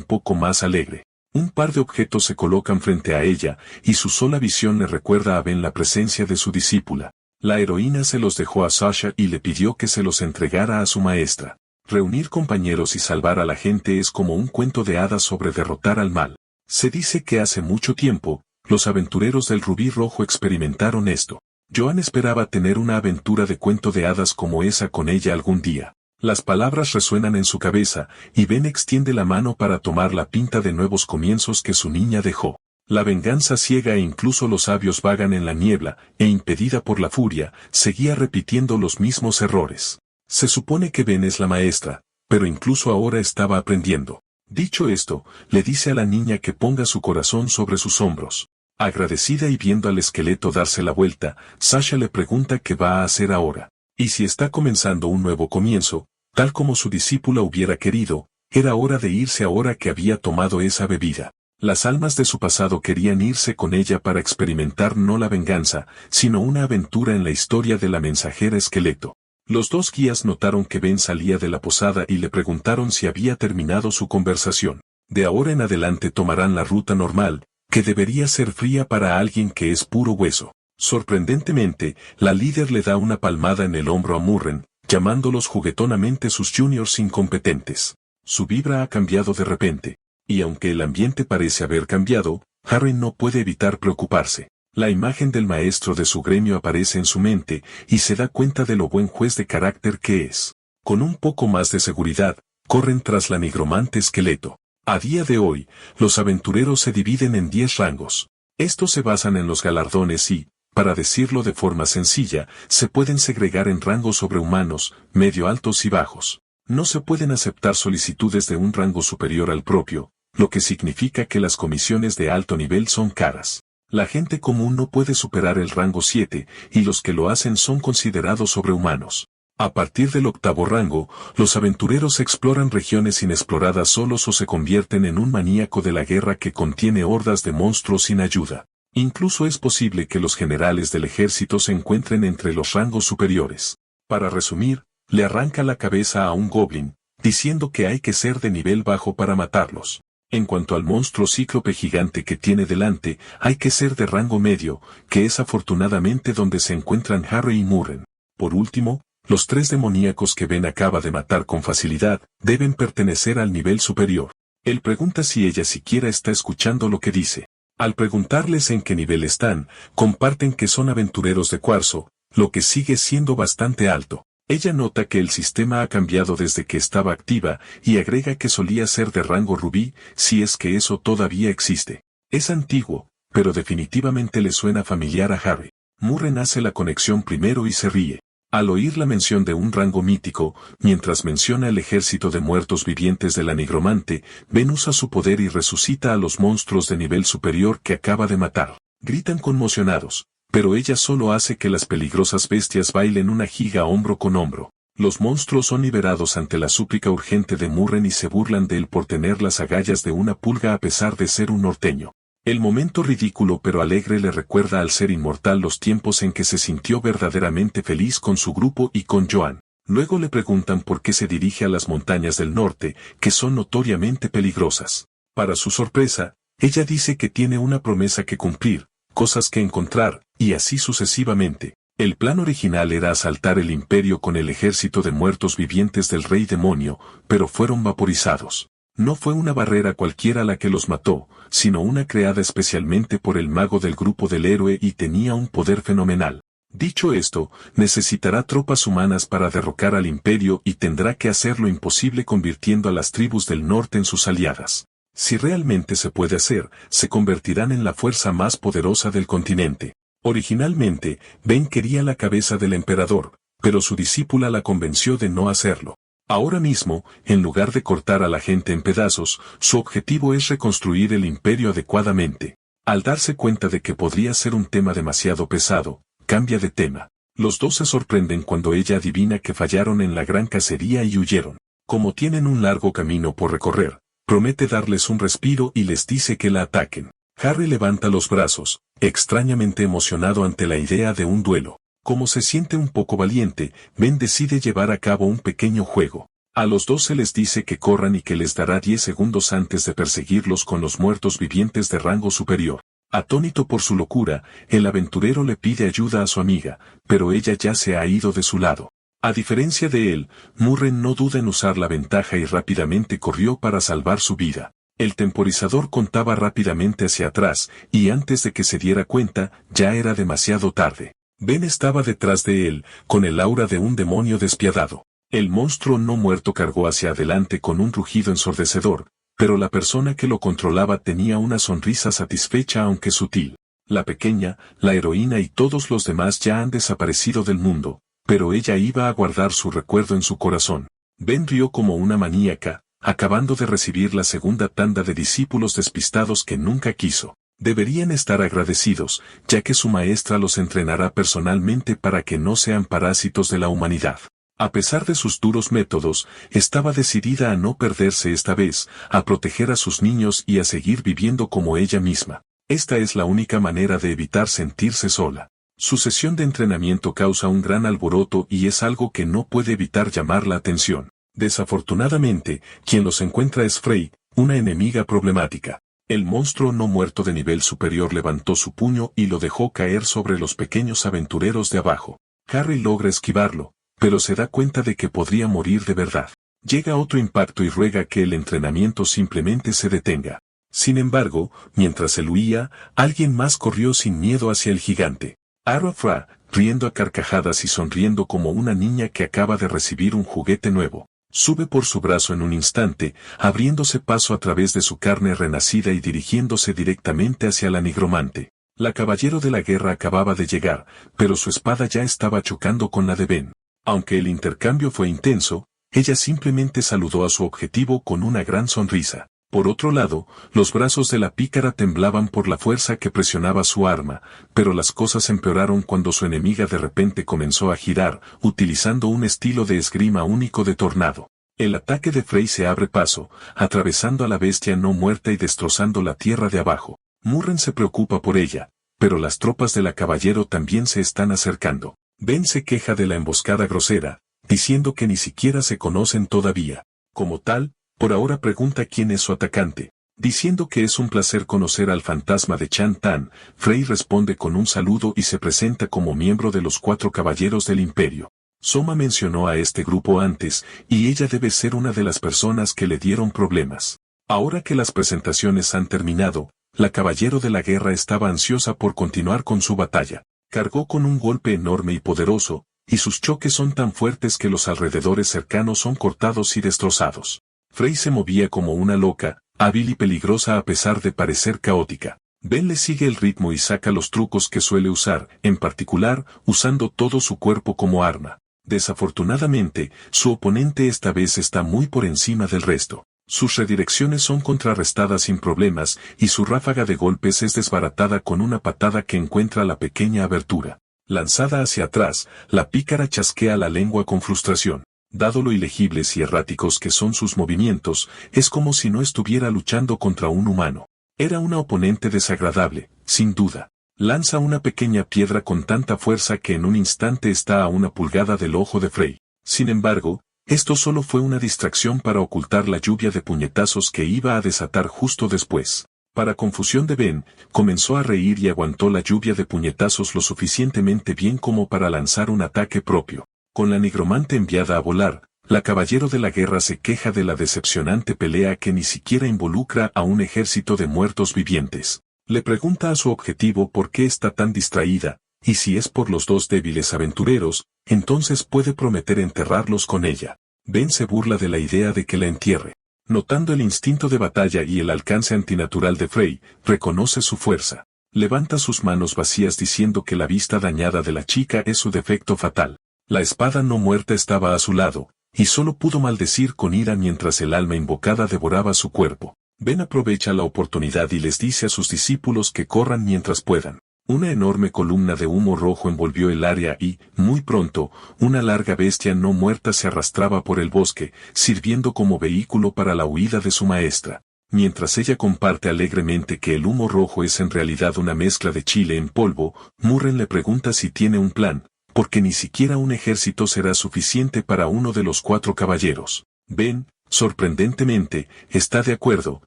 poco más alegre. Un par de objetos se colocan frente a ella, y su sola visión le recuerda a Ben la presencia de su discípula. La heroína se los dejó a Sasha y le pidió que se los entregara a su maestra. Reunir compañeros y salvar a la gente es como un cuento de hadas sobre derrotar al mal. Se dice que hace mucho tiempo, los aventureros del Rubí Rojo experimentaron esto. Joan esperaba tener una aventura de cuento de hadas como esa con ella algún día. Las palabras resuenan en su cabeza, y Ben extiende la mano para tomar la pinta de nuevos comienzos que su niña dejó. La venganza ciega e incluso los sabios vagan en la niebla, e impedida por la furia, seguía repitiendo los mismos errores. Se supone que Ben es la maestra, pero incluso ahora estaba aprendiendo. Dicho esto, le dice a la niña que ponga su corazón sobre sus hombros. Agradecida y viendo al esqueleto darse la vuelta, Sasha le pregunta qué va a hacer ahora. Y si está comenzando un nuevo comienzo, tal como su discípula hubiera querido, era hora de irse ahora que había tomado esa bebida. Las almas de su pasado querían irse con ella para experimentar no la venganza, sino una aventura en la historia de la mensajera esqueleto. Los dos guías notaron que Ben salía de la posada y le preguntaron si había terminado su conversación. De ahora en adelante tomarán la ruta normal, que debería ser fría para alguien que es puro hueso. Sorprendentemente, la líder le da una palmada en el hombro a Murren, llamándolos juguetonamente sus juniors incompetentes. Su vibra ha cambiado de repente. Y aunque el ambiente parece haber cambiado, Harry no puede evitar preocuparse. La imagen del maestro de su gremio aparece en su mente, y se da cuenta de lo buen juez de carácter que es. Con un poco más de seguridad, corren tras la nigromante esqueleto. A día de hoy, los aventureros se dividen en 10 rangos. Estos se basan en los galardones y, para decirlo de forma sencilla, se pueden segregar en rangos sobrehumanos, medio altos y bajos. No se pueden aceptar solicitudes de un rango superior al propio, lo que significa que las comisiones de alto nivel son caras. La gente común no puede superar el rango 7, y los que lo hacen son considerados sobrehumanos. A partir del 8º rango, los aventureros exploran regiones inexploradas solos o se convierten en un maníaco de la guerra que contiene hordas de monstruos sin ayuda. Incluso es posible que los generales del ejército se encuentren entre los rangos superiores. Para resumir, le arranca la cabeza a un goblin, diciendo que hay que ser de nivel bajo para matarlos. En cuanto al monstruo cíclope gigante que tiene delante, hay que ser de rango medio, que es afortunadamente donde se encuentran Harry y Murren. Por último, los 3 demoníacos que Ben acaba de matar con facilidad, deben pertenecer al nivel superior. Él pregunta si ella siquiera está escuchando lo que dice. Al preguntarles en qué nivel están, comparten que son aventureros de cuarzo, lo que sigue siendo bastante alto. Ella nota que el sistema ha cambiado desde que estaba activa, y agrega que solía ser de rango rubí, si es que eso todavía existe. Es antiguo, pero definitivamente le suena familiar a Harry. Murren hace la conexión primero y se ríe. Al oír la mención de un rango mítico, mientras menciona el ejército de muertos vivientes de la nigromante, Ben usa su poder y resucita a los monstruos de nivel superior que acaba de matar. Gritan conmocionados, pero ella solo hace que las peligrosas bestias bailen una giga hombro con hombro. Los monstruos son liberados ante la súplica urgente de Murren y se burlan de él por tener las agallas de una pulga a pesar de ser un norteño. El momento ridículo pero alegre le recuerda al ser inmortal los tiempos en que se sintió verdaderamente feliz con su grupo y con Joan. Luego le preguntan por qué se dirige a las montañas del norte, que son notoriamente peligrosas. Para su sorpresa, ella dice que tiene una promesa que cumplir, cosas que encontrar, y así sucesivamente. El plan original era asaltar el imperio con el ejército de muertos vivientes del rey demonio, pero fueron vaporizados. No fue una barrera cualquiera la que los mató, sino una creada especialmente por el mago del grupo del héroe y tenía un poder fenomenal. Dicho esto, necesitará tropas humanas para derrocar al imperio y tendrá que hacer lo imposible convirtiendo a las tribus del norte en sus aliadas. Si realmente se puede hacer, se convertirán en la fuerza más poderosa del continente. Originalmente, Ben quería la cabeza del emperador, pero su discípula la convenció de no hacerlo. Ahora mismo, en lugar de cortar a la gente en pedazos, su objetivo es reconstruir el imperio adecuadamente. Al darse cuenta de que podría ser un tema demasiado pesado, cambia de tema. Los dos se sorprenden cuando ella adivina que fallaron en la gran cacería y huyeron. Como tienen un largo camino por recorrer, promete darles un respiro y les dice que la ataquen. Harry levanta los brazos, extrañamente emocionado ante la idea de un duelo. Como se siente un poco valiente, Ben decide llevar a cabo un pequeño juego. A los dos se les dice que corran y que les dará 10 segundos antes de perseguirlos con los muertos vivientes de rango superior. Atónito por su locura, el aventurero le pide ayuda a su amiga, pero ella ya se ha ido de su lado. A diferencia de él, Murren no duda en usar la ventaja y rápidamente corrió para salvar su vida. El temporizador contaba rápidamente hacia atrás, y antes de que se diera cuenta, ya era demasiado tarde. Ben estaba detrás de él, con el aura de un demonio despiadado. El monstruo no muerto cargó hacia adelante con un rugido ensordecedor, pero la persona que lo controlaba tenía una sonrisa satisfecha aunque sutil. La pequeña, la heroína y todos los demás ya han desaparecido del mundo, pero ella iba a guardar su recuerdo en su corazón. Ben rió como una maníaca, acabando de recibir la segunda tanda de discípulos despistados que nunca quiso. Deberían estar agradecidos, ya que su maestra los entrenará personalmente para que no sean parásitos de la humanidad. A pesar de sus duros métodos, estaba decidida a no perderse esta vez, a proteger a sus niños y a seguir viviendo como ella misma. Esta es la única manera de evitar sentirse sola. Su sesión de entrenamiento causa un gran alboroto y es algo que no puede evitar llamar la atención. Desafortunadamente, quien los encuentra es Frey, una enemiga problemática. El monstruo no muerto de nivel superior levantó su puño y lo dejó caer sobre los pequeños aventureros de abajo. Harry logra esquivarlo, pero se da cuenta de que podría morir de verdad. Llega otro impacto y ruega que el entrenamiento simplemente se detenga. Sin embargo, mientras él huía, alguien más corrió sin miedo hacia el gigante. Arafra, riendo a carcajadas y sonriendo como una niña que acaba de recibir un juguete nuevo. Sube por su brazo en un instante, abriéndose paso a través de su carne renacida y dirigiéndose directamente hacia la nigromante. La caballero de la guerra acababa de llegar, pero su espada ya estaba chocando con la de Ben. Aunque el intercambio fue intenso, ella simplemente saludó a su objetivo con una gran sonrisa. Por otro lado, los brazos de la pícara temblaban por la fuerza que presionaba su arma, pero las cosas empeoraron cuando su enemiga de repente comenzó a girar, utilizando un estilo de esgrima único de tornado. El ataque de Frey se abre paso, atravesando a la bestia no muerta y destrozando la tierra de abajo. Murren se preocupa por ella, pero las tropas de la caballero también se están acercando. Ben se queja de la emboscada grosera, diciendo que ni siquiera se conocen todavía. Como tal, por ahora pregunta quién es su atacante. Diciendo que es un placer conocer al fantasma de Chan Tan, Frey responde con un saludo y se presenta como miembro de los 4 caballeros del imperio. Soma mencionó a este grupo antes, y ella debe ser una de las personas que le dieron problemas. Ahora que las presentaciones han terminado, la caballero de la guerra estaba ansiosa por continuar con su batalla. Cargó con un golpe enorme y poderoso, y sus choques son tan fuertes que los alrededores cercanos son cortados y destrozados. Frey se movía como una loca, hábil y peligrosa a pesar de parecer caótica. Ben le sigue el ritmo y saca los trucos que suele usar, en particular, usando todo su cuerpo como arma. Desafortunadamente, su oponente esta vez está muy por encima del resto. Sus redirecciones son contrarrestadas sin problemas, y su ráfaga de golpes es desbaratada con una patada que encuentra la pequeña abertura. Lanzada hacia atrás, la pícara chasquea la lengua con frustración. Dado lo ilegibles y erráticos que son sus movimientos, es como si no estuviera luchando contra un humano. Era una oponente desagradable, sin duda. Lanza una pequeña piedra con tanta fuerza que en un instante está a una pulgada del ojo de Frey. Sin embargo, esto solo fue una distracción para ocultar la lluvia de puñetazos que iba a desatar justo después. Para confusión de Ben, comenzó a reír y aguantó la lluvia de puñetazos lo suficientemente bien como para lanzar un ataque propio. Con la nigromante enviada a volar, la caballero de la guerra se queja de la decepcionante pelea que ni siquiera involucra a un ejército de muertos vivientes. Le pregunta a su objetivo por qué está tan distraída, y si es por los 2 débiles aventureros, entonces puede prometer enterrarlos con ella. Ben se burla de la idea de que la entierre. Notando el instinto de batalla y el alcance antinatural de Frey, reconoce su fuerza. Levanta sus manos vacías diciendo que la vista dañada de la chica es su defecto fatal. La espada no muerta estaba a su lado, y solo pudo maldecir con ira mientras el alma invocada devoraba su cuerpo. Ben aprovecha la oportunidad y les dice a sus discípulos que corran mientras puedan. Una enorme columna de humo rojo envolvió el área y, muy pronto, una larga bestia no muerta se arrastraba por el bosque, sirviendo como vehículo para la huida de su maestra. Mientras ella comparte alegremente que el humo rojo es en realidad una mezcla de chile en polvo, Murren le pregunta si tiene un plan, porque ni siquiera un ejército será suficiente para uno de los 4 caballeros. Ben, sorprendentemente, está de acuerdo,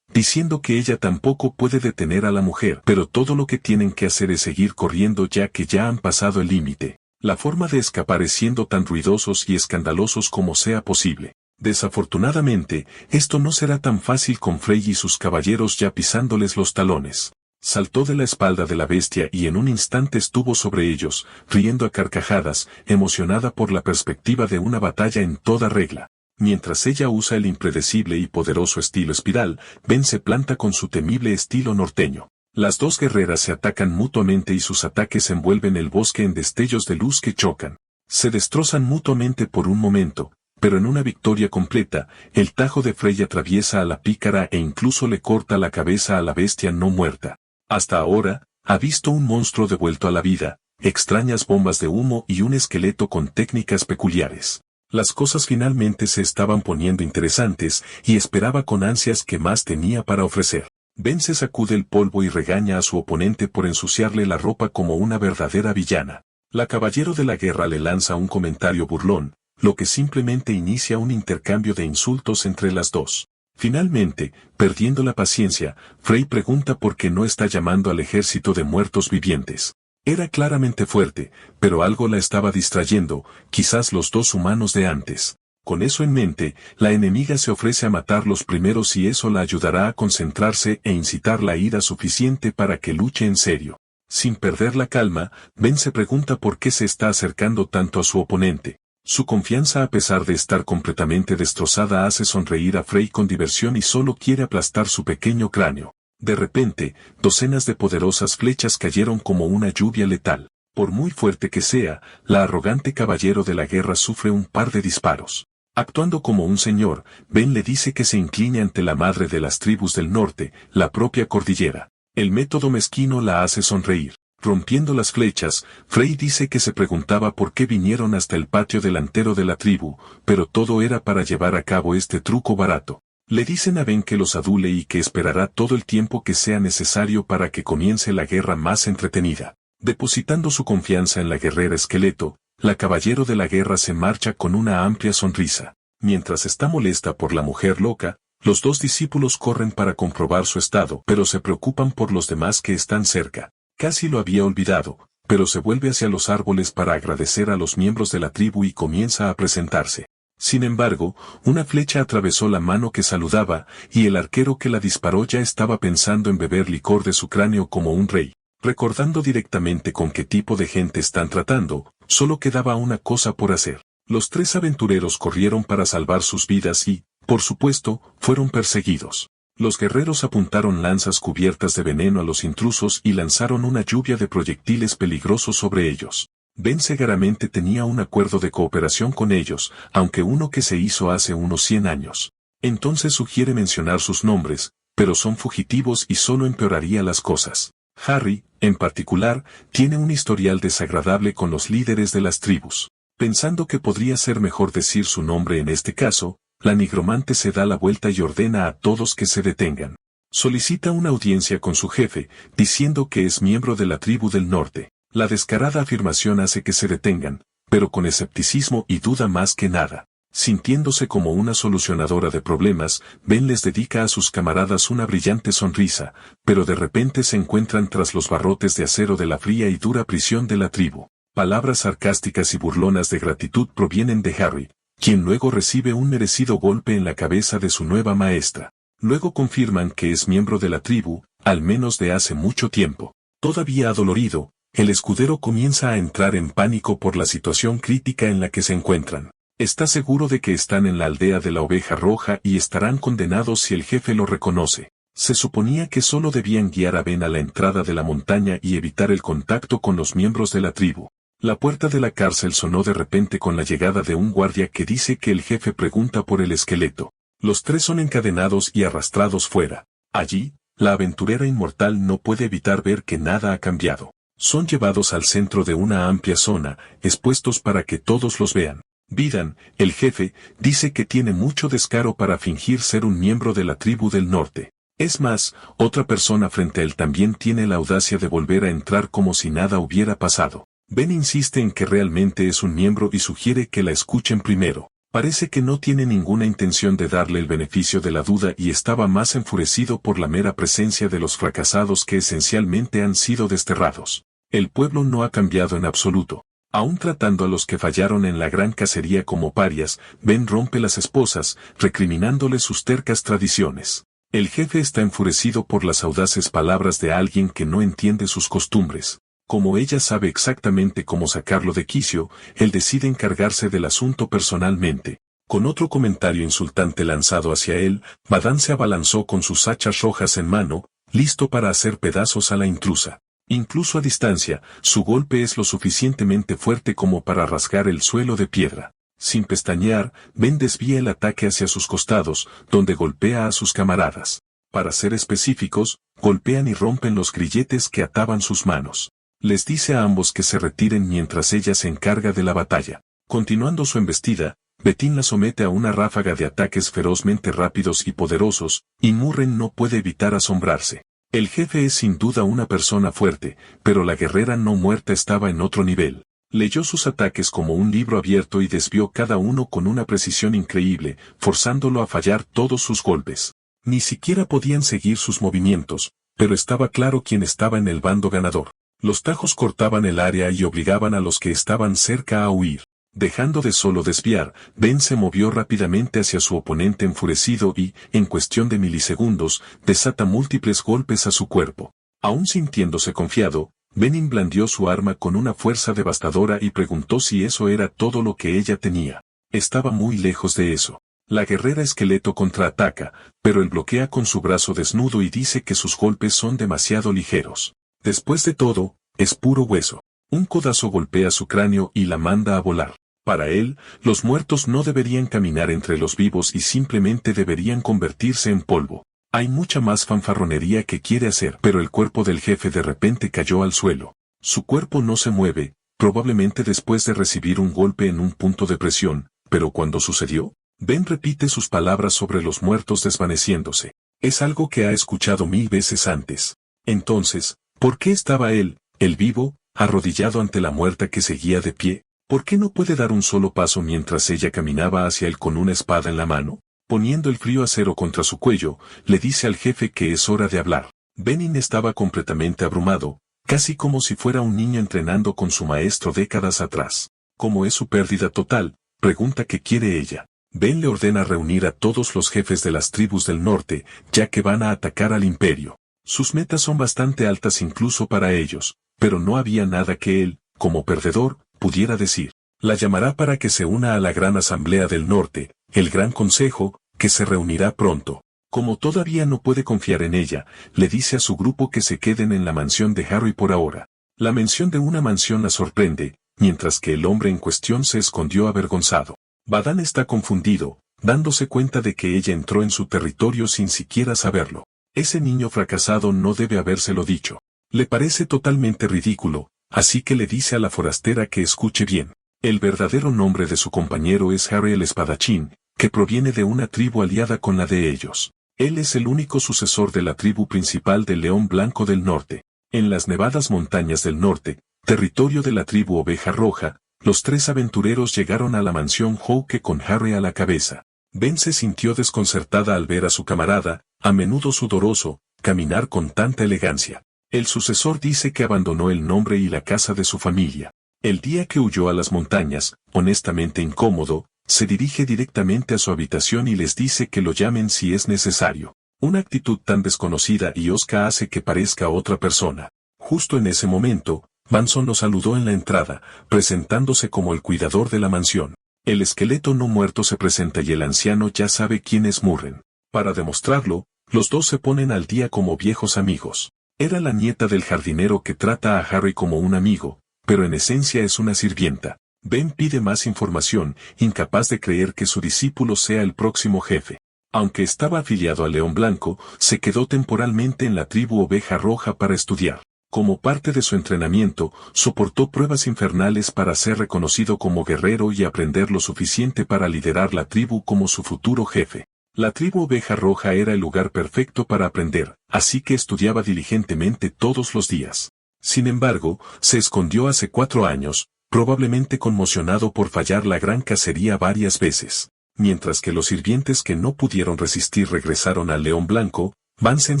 diciendo que ella tampoco puede detener a la mujer, pero todo lo que tienen que hacer es seguir corriendo ya que ya han pasado el límite. La forma de escapar es siendo tan ruidosos y escandalosos como sea posible. Desafortunadamente, esto no será tan fácil con Frey y sus caballeros ya pisándoles los talones. Saltó de la espalda de la bestia y en un instante estuvo sobre ellos, riendo a carcajadas, emocionada por la perspectiva de una batalla en toda regla. Mientras ella usa el impredecible y poderoso estilo espiral, Ben se planta con su temible estilo norteño. Las 2 guerreras se atacan mutuamente y sus ataques envuelven el bosque en destellos de luz que chocan. Se destrozan mutuamente por un momento, pero en una victoria completa, el tajo de Frey atraviesa a la pícara e incluso le corta la cabeza a la bestia no muerta. Hasta ahora, ha visto un monstruo devuelto a la vida, extrañas bombas de humo y un esqueleto con técnicas peculiares. Las cosas finalmente se estaban poniendo interesantes y esperaba con ansias qué más tenía para ofrecer. Ben se sacude el polvo y regaña a su oponente por ensuciarle la ropa como una verdadera villana. La caballero de la guerra le lanza un comentario burlón, lo que simplemente inicia un intercambio de insultos entre las dos. Finalmente, perdiendo la paciencia, Frey pregunta por qué no está llamando al ejército de muertos vivientes. Era claramente fuerte, pero algo la estaba distrayendo, quizás los 2 humanos de antes. Con eso en mente, la enemiga se ofrece a matarlos primeros y eso la ayudará a concentrarse e incitar la ira suficiente para que luche en serio. Sin perder la calma, Ben se pregunta por qué se está acercando tanto a su oponente. Su confianza a pesar de estar completamente destrozada hace sonreír a Frey con diversión y solo quiere aplastar su pequeño cráneo. De repente, docenas de poderosas flechas cayeron como una lluvia letal. Por muy fuerte que sea, la arrogante caballero de la guerra sufre un par de disparos. Actuando como un señor, Ben le dice que se incline ante la madre de las tribus del norte, la propia cordillera. El método mezquino la hace sonreír. Rompiendo las flechas, Frey dice que se preguntaba por qué vinieron hasta el patio delantero de la tribu, pero todo era para llevar a cabo este truco barato. Le dicen a Ben que los adule y que esperará todo el tiempo que sea necesario para que comience la guerra más entretenida. Depositando su confianza en la guerrera esqueleto, la caballero de la guerra se marcha con una amplia sonrisa. Mientras está molesta por la mujer loca, los 2 discípulos corren para comprobar su estado, pero se preocupan por los demás que están cerca. Casi lo había olvidado, pero se vuelve hacia los árboles para agradecer a los miembros de la tribu y comienza a presentarse. Sin embargo, una flecha atravesó la mano que saludaba, y el arquero que la disparó ya estaba pensando en beber licor de su cráneo como un rey. Recordando directamente con qué tipo de gente están tratando, solo quedaba una cosa por hacer. Los 3 aventureros corrieron para salvar sus vidas y, por supuesto, fueron perseguidos. Los guerreros apuntaron lanzas cubiertas de veneno a los intrusos y lanzaron una lluvia de proyectiles peligrosos sobre ellos. Ben Segaramente tenía un acuerdo de cooperación con ellos, aunque uno que se hizo hace unos 100 años. Entonces sugiere mencionar sus nombres, pero son fugitivos y solo empeoraría las cosas. Harry, en particular, tiene un historial desagradable con los líderes de las tribus. Pensando que podría ser mejor decir su nombre en este caso, la nigromante se da la vuelta y ordena a todos que se detengan. Solicita una audiencia con su jefe, diciendo que es miembro de la tribu del norte. La descarada afirmación hace que se detengan, pero con escepticismo y duda más que nada. Sintiéndose como una solucionadora de problemas, Ben les dedica a sus camaradas una brillante sonrisa, pero de repente se encuentran tras los barrotes de acero de la fría y dura prisión de la tribu. Palabras sarcásticas y burlonas de gratitud provienen de Harry, quien luego recibe un merecido golpe en la cabeza de su nueva maestra. Luego confirman que es miembro de la tribu, al menos de hace mucho tiempo. Todavía adolorido, el escudero comienza a entrar en pánico por la situación crítica en la que se encuentran. Está seguro de que están en la aldea de la Oveja Roja y estarán condenados si el jefe lo reconoce. Se suponía que solo debían guiar a Ben a la entrada de la montaña y evitar el contacto con los miembros de la tribu. La puerta de la cárcel sonó de repente con la llegada de un guardia que dice que el jefe pregunta por el esqueleto. Los 3 son encadenados y arrastrados fuera. Allí, la aventurera inmortal no puede evitar ver que nada ha cambiado. Son llevados al centro de una amplia zona, expuestos para que todos los vean. Vidan, el jefe, dice que tiene mucho descaro para fingir ser un miembro de la tribu del norte. Es más, otra persona frente a él también tiene la audacia de volver a entrar como si nada hubiera pasado. Ben insiste en que realmente es un miembro y sugiere que la escuchen primero. Parece que no tiene ninguna intención de darle el beneficio de la duda y estaba más enfurecido por la mera presencia de los fracasados que esencialmente han sido desterrados. El pueblo no ha cambiado en absoluto. Aún tratando a los que fallaron en la gran cacería como parias, Ben rompe las esposas, recriminándoles sus tercas tradiciones. El jefe está enfurecido por las audaces palabras de alguien que no entiende sus costumbres. Como ella sabe exactamente cómo sacarlo de quicio, él decide encargarse del asunto personalmente. Con otro comentario insultante lanzado hacia él, Vadan se abalanzó con sus hachas rojas en mano, listo para hacer pedazos a la intrusa. Incluso a distancia, su golpe es lo suficientemente fuerte como para rasgar el suelo de piedra. Sin pestañear, Ben desvía el ataque hacia sus costados, donde golpea a sus camaradas. Para ser específicos, golpean y rompen los grilletes que ataban sus manos. Les dice a ambos que se retiren mientras ella se encarga de la batalla. Continuando su embestida, Betín la somete a una ráfaga de ataques ferozmente rápidos y poderosos, y Murren no puede evitar asombrarse. El jefe es sin duda una persona fuerte, pero la guerrera no muerta estaba en otro nivel. Leyó sus ataques como un libro abierto y desvió cada uno con una precisión increíble, forzándolo a fallar todos sus golpes. Ni siquiera podían seguir sus movimientos, pero estaba claro quién estaba en el bando ganador. Los tajos cortaban el área y obligaban a los que estaban cerca a huir. Dejando de solo desviar, Ben se movió rápidamente hacia su oponente enfurecido y, en cuestión de milisegundos, desata múltiples golpes a su cuerpo. Aún sintiéndose confiado, Benin blandió su arma con una fuerza devastadora y preguntó si eso era todo lo que ella tenía. Estaba muy lejos de eso. La guerrera esqueleto contraataca, pero él bloquea con su brazo desnudo y dice que sus golpes son demasiado ligeros. Después de todo, es puro hueso. Un codazo golpea su cráneo y la manda a volar. Para él, los muertos no deberían caminar entre los vivos y simplemente deberían convertirse en polvo. Hay mucha más fanfarronería que quiere hacer, pero el cuerpo del jefe de repente cayó al suelo. Su cuerpo no se mueve, probablemente después de recibir un golpe en un punto de presión, pero cuando sucedió, Ben repite sus palabras sobre los muertos desvaneciéndose. Es algo que ha escuchado 1000 veces antes. Entonces, ¿por qué estaba él, el vivo, arrodillado ante la muerta que seguía de pie? ¿Por qué no puede dar un solo paso mientras ella caminaba hacia él con una espada en la mano? Poniendo el frío acero contra su cuello, le dice al jefe que es hora de hablar. Benin estaba completamente abrumado, casi como si fuera un niño entrenando con su maestro décadas atrás. Como es su pérdida total, pregunta qué quiere ella. Ben le ordena reunir a todos los jefes de las tribus del norte, ya que van a atacar al imperio. Sus metas son bastante altas incluso para ellos, pero no había nada que él, como perdedor, pudiera decir. La llamará para que se una a la Gran Asamblea del Norte, el Gran Consejo, que se reunirá pronto. Como todavía no puede confiar en ella, le dice a su grupo que se queden en la mansión de Harry por ahora. La mención de una mansión la sorprende, mientras que el hombre en cuestión se escondió avergonzado. Vadan está confundido, dándose cuenta de que ella entró en su territorio sin siquiera saberlo. Ese niño fracasado no debe habérselo dicho. Le parece totalmente ridículo, así que le dice a la forastera que escuche bien. El verdadero nombre de su compañero es Harry el Espadachín, que proviene de una tribu aliada con la de ellos. Él es el único sucesor de la tribu principal del León Blanco del Norte. En las nevadas montañas del norte, territorio de la tribu Oveja Roja, los 3 aventureros llegaron a la mansión Hawke con Harry a la cabeza. Ben se sintió desconcertada al ver a su camarada, a menudo sudoroso, caminar con tanta elegancia. El sucesor dice que abandonó el nombre y la casa de su familia. El día que huyó a las montañas, honestamente incómodo, se dirige directamente a su habitación y les dice que lo llamen si es necesario. Una actitud tan desconocida y hosca hace que parezca otra persona. Justo en ese momento, Manson lo saludó en la entrada, presentándose como el cuidador de la mansión. El esqueleto no muerto se presenta y el anciano ya sabe quién es Murren. Para demostrarlo, los dos se ponen al día como viejos amigos. Era la nieta del jardinero que trata a Harry como un amigo, pero en esencia es una sirvienta. Ben pide más información, incapaz de creer que su discípulo sea el próximo jefe. Aunque estaba afiliado al León Blanco, se quedó temporalmente en la tribu Oveja Roja para estudiar. Como parte de su entrenamiento, soportó pruebas infernales para ser reconocido como guerrero y aprender lo suficiente para liderar la tribu como su futuro jefe. La tribu Oveja Roja era el lugar perfecto para aprender, así que estudiaba diligentemente todos los días. Sin embargo, se escondió hace 4 años, probablemente conmocionado por fallar la gran cacería varias veces. Mientras que los sirvientes que no pudieron resistir regresaron al León Blanco, Vansen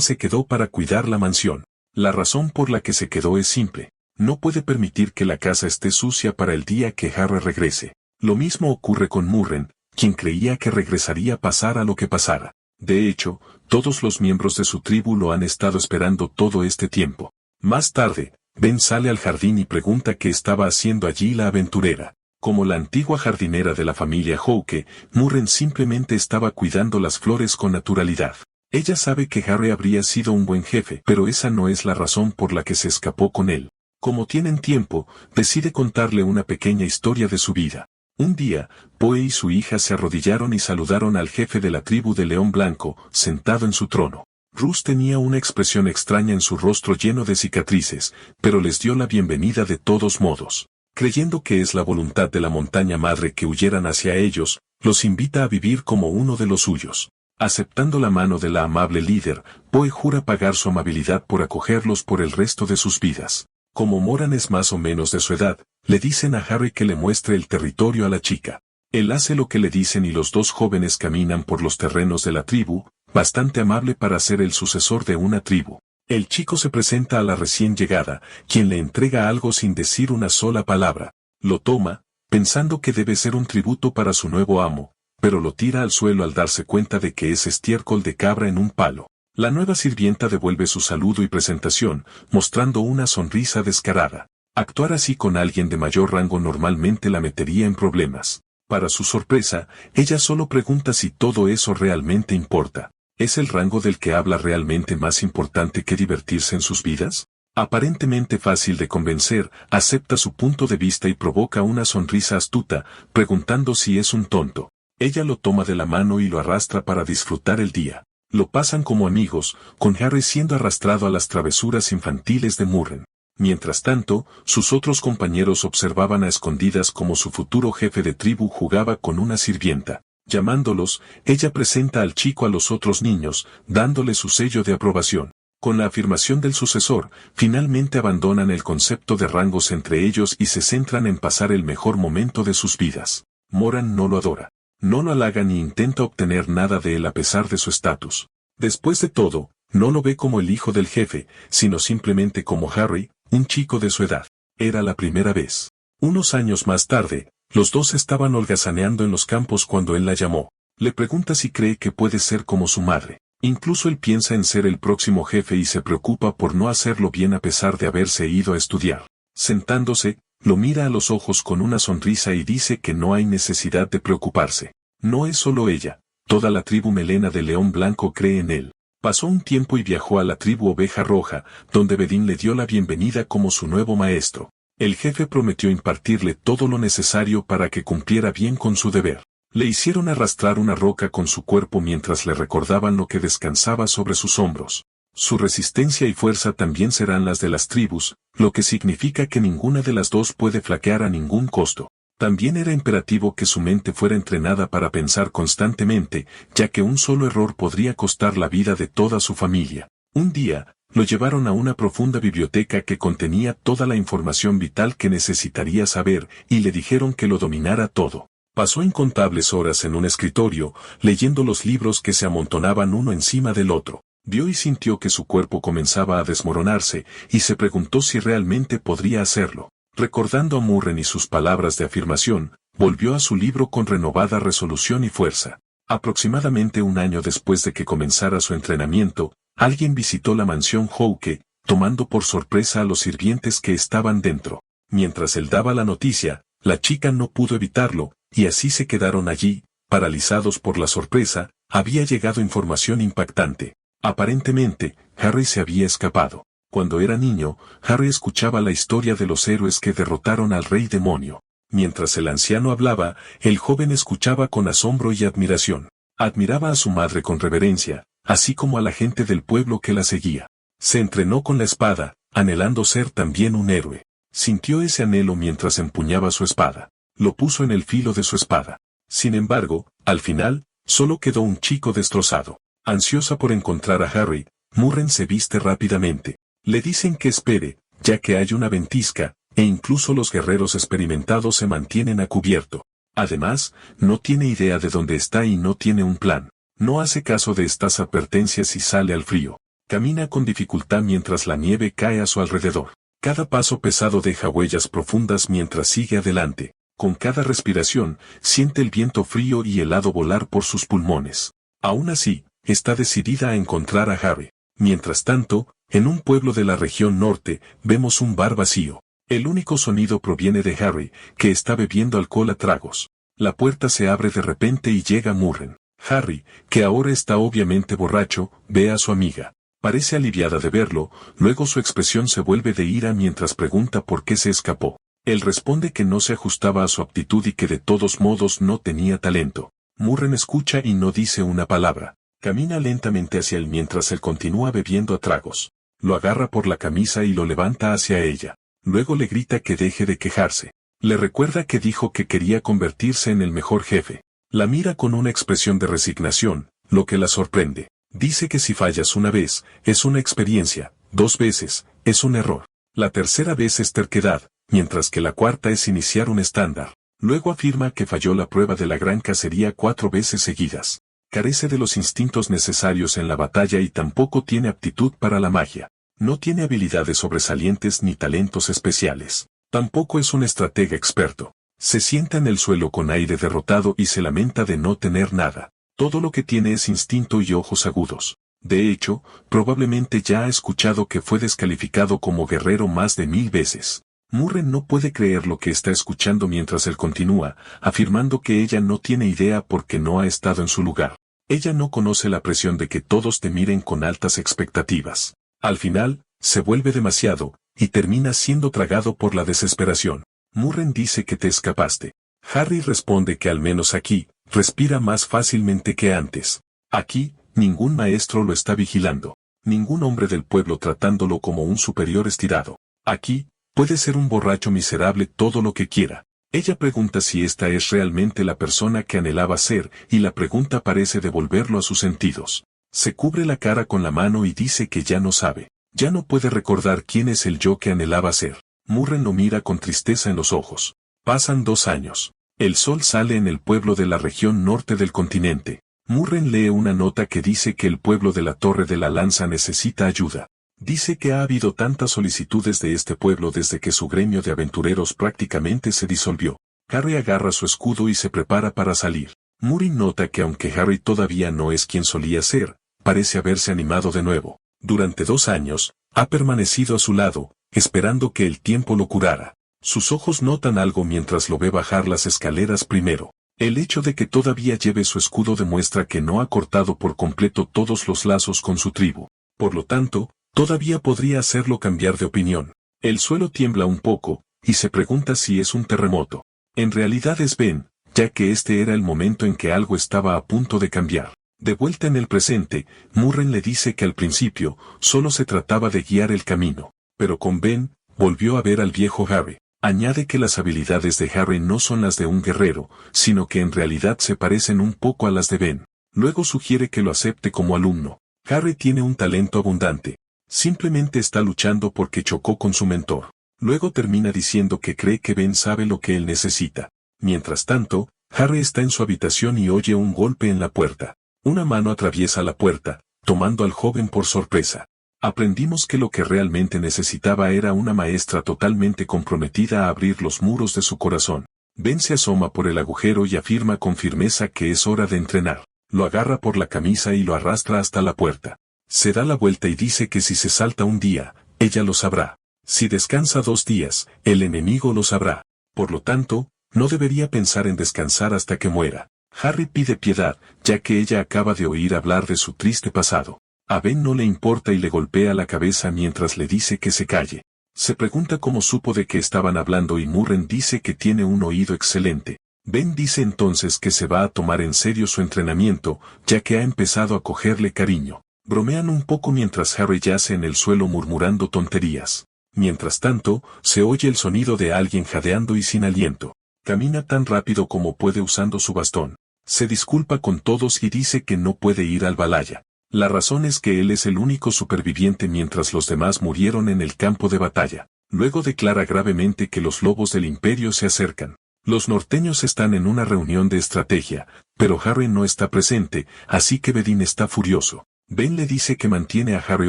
se quedó para cuidar la mansión. La razón por la que se quedó es simple. No puede permitir que la casa esté sucia para el día que Harry regrese. Lo mismo ocurre con Murren, quien creía que regresaría pasara lo que pasara. De hecho, todos los miembros de su tribu lo han estado esperando todo este tiempo. Más tarde, Ben sale al jardín y pregunta qué estaba haciendo allí la aventurera. Como la antigua jardinera de la familia Houke, Murren simplemente estaba cuidando las flores con naturalidad. Ella sabe que Harry habría sido un buen jefe, pero esa no es la razón por la que se escapó con él. Como tienen tiempo, decide contarle una pequeña historia de su vida. Un día, Poe y su hija se arrodillaron y saludaron al jefe de la tribu de León Blanco, sentado en su trono. Rus tenía una expresión extraña en su rostro lleno de cicatrices, pero les dio la bienvenida de todos modos. Creyendo que es la voluntad de la montaña madre que huyeran hacia ellos, los invita a vivir como uno de los suyos. Aceptando la mano de la amable líder, Poe jura pagar su amabilidad por acogerlos por el resto de sus vidas. Como Moran es más o menos de su edad, le dicen a Harry que le muestre el territorio a la chica. Él hace lo que le dicen y los dos jóvenes caminan por los terrenos de la tribu, bastante amable para ser el sucesor de una tribu. El chico se presenta a la recién llegada, quien le entrega algo sin decir una sola palabra. Lo toma, pensando que debe ser un tributo para su nuevo amo, pero lo tira al suelo al darse cuenta de que es estiércol de cabra en un palo. La nueva sirvienta devuelve su saludo y presentación, mostrando una sonrisa descarada. Actuar así con alguien de mayor rango normalmente la metería en problemas. Para su sorpresa, ella solo pregunta si todo eso realmente importa. ¿Es el rango del que habla realmente más importante que divertirse en sus vidas? Aparentemente fácil de convencer, acepta su punto de vista y provoca una sonrisa astuta, preguntando si es un tonto. Ella lo toma de la mano y lo arrastra para disfrutar el día. Lo pasan como amigos, con Harry siendo arrastrado a las travesuras infantiles de Murren. Mientras tanto, sus otros compañeros observaban a escondidas como su futuro jefe de tribu jugaba con una sirvienta. Llamándolos, ella presenta al chico a los otros niños, dándole su sello de aprobación. Con la afirmación del sucesor, finalmente abandonan el concepto de rangos entre ellos y se centran en pasar el mejor momento de sus vidas. Moran no lo adora. No lo halaga ni intenta obtener nada de él a pesar de su estatus. Después de todo, no lo ve como el hijo del jefe, sino simplemente como Harry, un chico de su edad. Era la primera vez. Unos años más tarde, los dos estaban holgazaneando en los campos cuando él la llamó. Le pregunta si cree que puede ser como su madre. Incluso él piensa en ser el próximo jefe y se preocupa por no hacerlo bien a pesar de haberse ido a estudiar. Sentándose, lo mira a los ojos con una sonrisa y dice que no hay necesidad de preocuparse. No es solo ella, toda la tribu melena de León Blanco cree en él. Pasó un tiempo y viajó a la tribu Oveja Roja, donde Bedín le dio la bienvenida como su nuevo maestro. El jefe prometió impartirle todo lo necesario para que cumpliera bien con su deber. Le hicieron arrastrar una roca con su cuerpo mientras le recordaban lo que descansaba sobre sus hombros. Su resistencia y fuerza también serán las de las tribus, lo que significa que ninguna de las dos puede flaquear a ningún costo. También era imperativo que su mente fuera entrenada para pensar constantemente, ya que un solo error podría costar la vida de toda su familia. Un día, lo llevaron a una profunda biblioteca que contenía toda la información vital que necesitaría saber, y le dijeron que lo dominara todo. Pasó incontables horas en un escritorio, leyendo los libros que se amontonaban uno encima del otro. Vio y sintió que su cuerpo comenzaba a desmoronarse, y se preguntó si realmente podría hacerlo. Recordando a Murren y sus palabras de afirmación, volvió a su libro con renovada resolución y fuerza. Aproximadamente un año después de que comenzara su entrenamiento, alguien visitó la mansión Houke, tomando por sorpresa a los sirvientes que estaban dentro. Mientras él daba la noticia, la chica no pudo evitarlo, y así se quedaron allí, paralizados por la sorpresa. Había llegado información impactante. Aparentemente, Harry se había escapado. Cuando era niño, Harry escuchaba la historia de los héroes que derrotaron al rey demonio. Mientras el anciano hablaba, el joven escuchaba con asombro y admiración. Admiraba a su madre con reverencia, así como a la gente del pueblo que la seguía. Se entrenó con la espada, anhelando ser también un héroe. Sintió ese anhelo mientras empuñaba su espada. Lo puso en el filo de su espada. Sin embargo, al final, solo quedó un chico destrozado. Ansiosa por encontrar a Harry, Murren se viste rápidamente. Le dicen que espere, ya que hay una ventisca, e incluso los guerreros experimentados se mantienen a cubierto. Además, no tiene idea de dónde está y no tiene un plan. No hace caso de estas advertencias y sale al frío. Camina con dificultad mientras la nieve cae a su alrededor. Cada paso pesado deja huellas profundas mientras sigue adelante. Con cada respiración, siente el viento frío y helado volar por sus pulmones. Aún así, está decidida a encontrar a Harry. Mientras tanto, en un pueblo de la región norte, vemos un bar vacío. El único sonido proviene de Harry, que está bebiendo alcohol a tragos. La puerta se abre de repente y llega Murren. Harry, que ahora está obviamente borracho, ve a su amiga. Parece aliviada de verlo, luego su expresión se vuelve de ira mientras pregunta por qué se escapó. Él responde que no se ajustaba a su aptitud y que de todos modos no tenía talento. Murren escucha y no dice una palabra. Camina lentamente hacia él mientras él continúa bebiendo a tragos. Lo agarra por la camisa y lo levanta hacia ella. Luego le grita que deje de quejarse. Le recuerda que dijo que quería convertirse en el mejor jefe. La mira con una expresión de resignación, lo que la sorprende. Dice que si fallas una vez, es una experiencia, 2 veces, es un error. La tercera vez es terquedad, mientras que la cuarta es iniciar un estándar. Luego afirma que falló la prueba de la gran cacería 4 veces seguidas. Carece de los instintos necesarios en la batalla y tampoco tiene aptitud para la magia. No tiene habilidades sobresalientes ni talentos especiales. Tampoco es un estratega experto. Se sienta en el suelo con aire derrotado y se lamenta de no tener nada. Todo lo que tiene es instinto y ojos agudos. De hecho, probablemente ya ha escuchado que fue descalificado como guerrero más de 1000 veces. Murren no puede creer lo que está escuchando mientras él continúa, afirmando que ella no tiene idea porque no ha estado en su lugar. Ella no conoce la presión de que todos te miren con altas expectativas. Al final, se vuelve demasiado, y termina siendo tragado por la desesperación. Murren dice que te escapaste. Harry responde que al menos aquí, respira más fácilmente que antes. Aquí, ningún maestro lo está vigilando. Ningún hombre del pueblo tratándolo como un superior estirado. Aquí, puede ser un borracho miserable todo lo que quiera. Ella pregunta si esta es realmente la persona que anhelaba ser, y la pregunta parece devolverlo a sus sentidos. Se cubre la cara con la mano y dice que ya no sabe. Ya no puede recordar quién es el yo que anhelaba ser. Murren lo mira con tristeza en los ojos. Pasan 2 años. El sol sale en el pueblo de la región norte del continente. Murren lee una nota que dice que el pueblo de la Torre de la Lanza necesita ayuda. Dice que ha habido tantas solicitudes de este pueblo desde que su gremio de aventureros prácticamente se disolvió. Harry agarra su escudo y se prepara para salir. Murren nota que aunque Harry todavía no es quien solía ser, parece haberse animado de nuevo. Durante 2 años, ha permanecido a su lado, esperando que el tiempo lo curara. Sus ojos notan algo mientras lo ve bajar las escaleras primero. El hecho de que todavía lleve su escudo demuestra que no ha cortado por completo todos los lazos con su tribu. Por lo tanto, todavía podría hacerlo cambiar de opinión. El suelo tiembla un poco, y se pregunta si es un terremoto. En realidad es Ben, ya que este era el momento en que algo estaba a punto de cambiar. De vuelta en el presente, Murren le dice que al principio, solo se trataba de guiar el camino. Pero con Ben, volvió a ver al viejo Harry. Añade que las habilidades de Harry no son las de un guerrero, sino que en realidad se parecen un poco a las de Ben. Luego sugiere que lo acepte como alumno. Harry tiene un talento abundante. Simplemente está luchando porque chocó con su mentor. Luego termina diciendo que cree que Ben sabe lo que él necesita. Mientras tanto, Harry está en su habitación y oye un golpe en la puerta. Una mano atraviesa la puerta, tomando al joven por sorpresa. Aprendimos que lo que realmente necesitaba era una maestra totalmente comprometida a abrir los muros de su corazón. Ben se asoma por el agujero y afirma con firmeza que es hora de entrenar. Lo agarra por la camisa y lo arrastra hasta la puerta. Se da la vuelta y dice que si se salta un día, ella lo sabrá. Si descansa 2 días, el enemigo lo sabrá. Por lo tanto, no debería pensar en descansar hasta que muera. Harry pide piedad, ya que ella acaba de oír hablar de su triste pasado. A Ben no le importa y le golpea la cabeza mientras le dice que se calle. Se pregunta cómo supo de qué estaban hablando y Murren dice que tiene un oído excelente. Ben dice entonces que se va a tomar en serio su entrenamiento, ya que ha empezado a cogerle cariño. Bromean un poco mientras Harry yace en el suelo murmurando tonterías. Mientras tanto, se oye el sonido de alguien jadeando y sin aliento. Camina tan rápido como puede usando su bastón. Se disculpa con todos y dice que no puede ir al Valhalla. La razón es que él es el único superviviente mientras los demás murieron en el campo de batalla. Luego declara gravemente que los lobos del imperio se acercan. Los norteños están en una reunión de estrategia, pero Harry no está presente, así que Bedín está furioso. Ben le dice que mantiene a Harry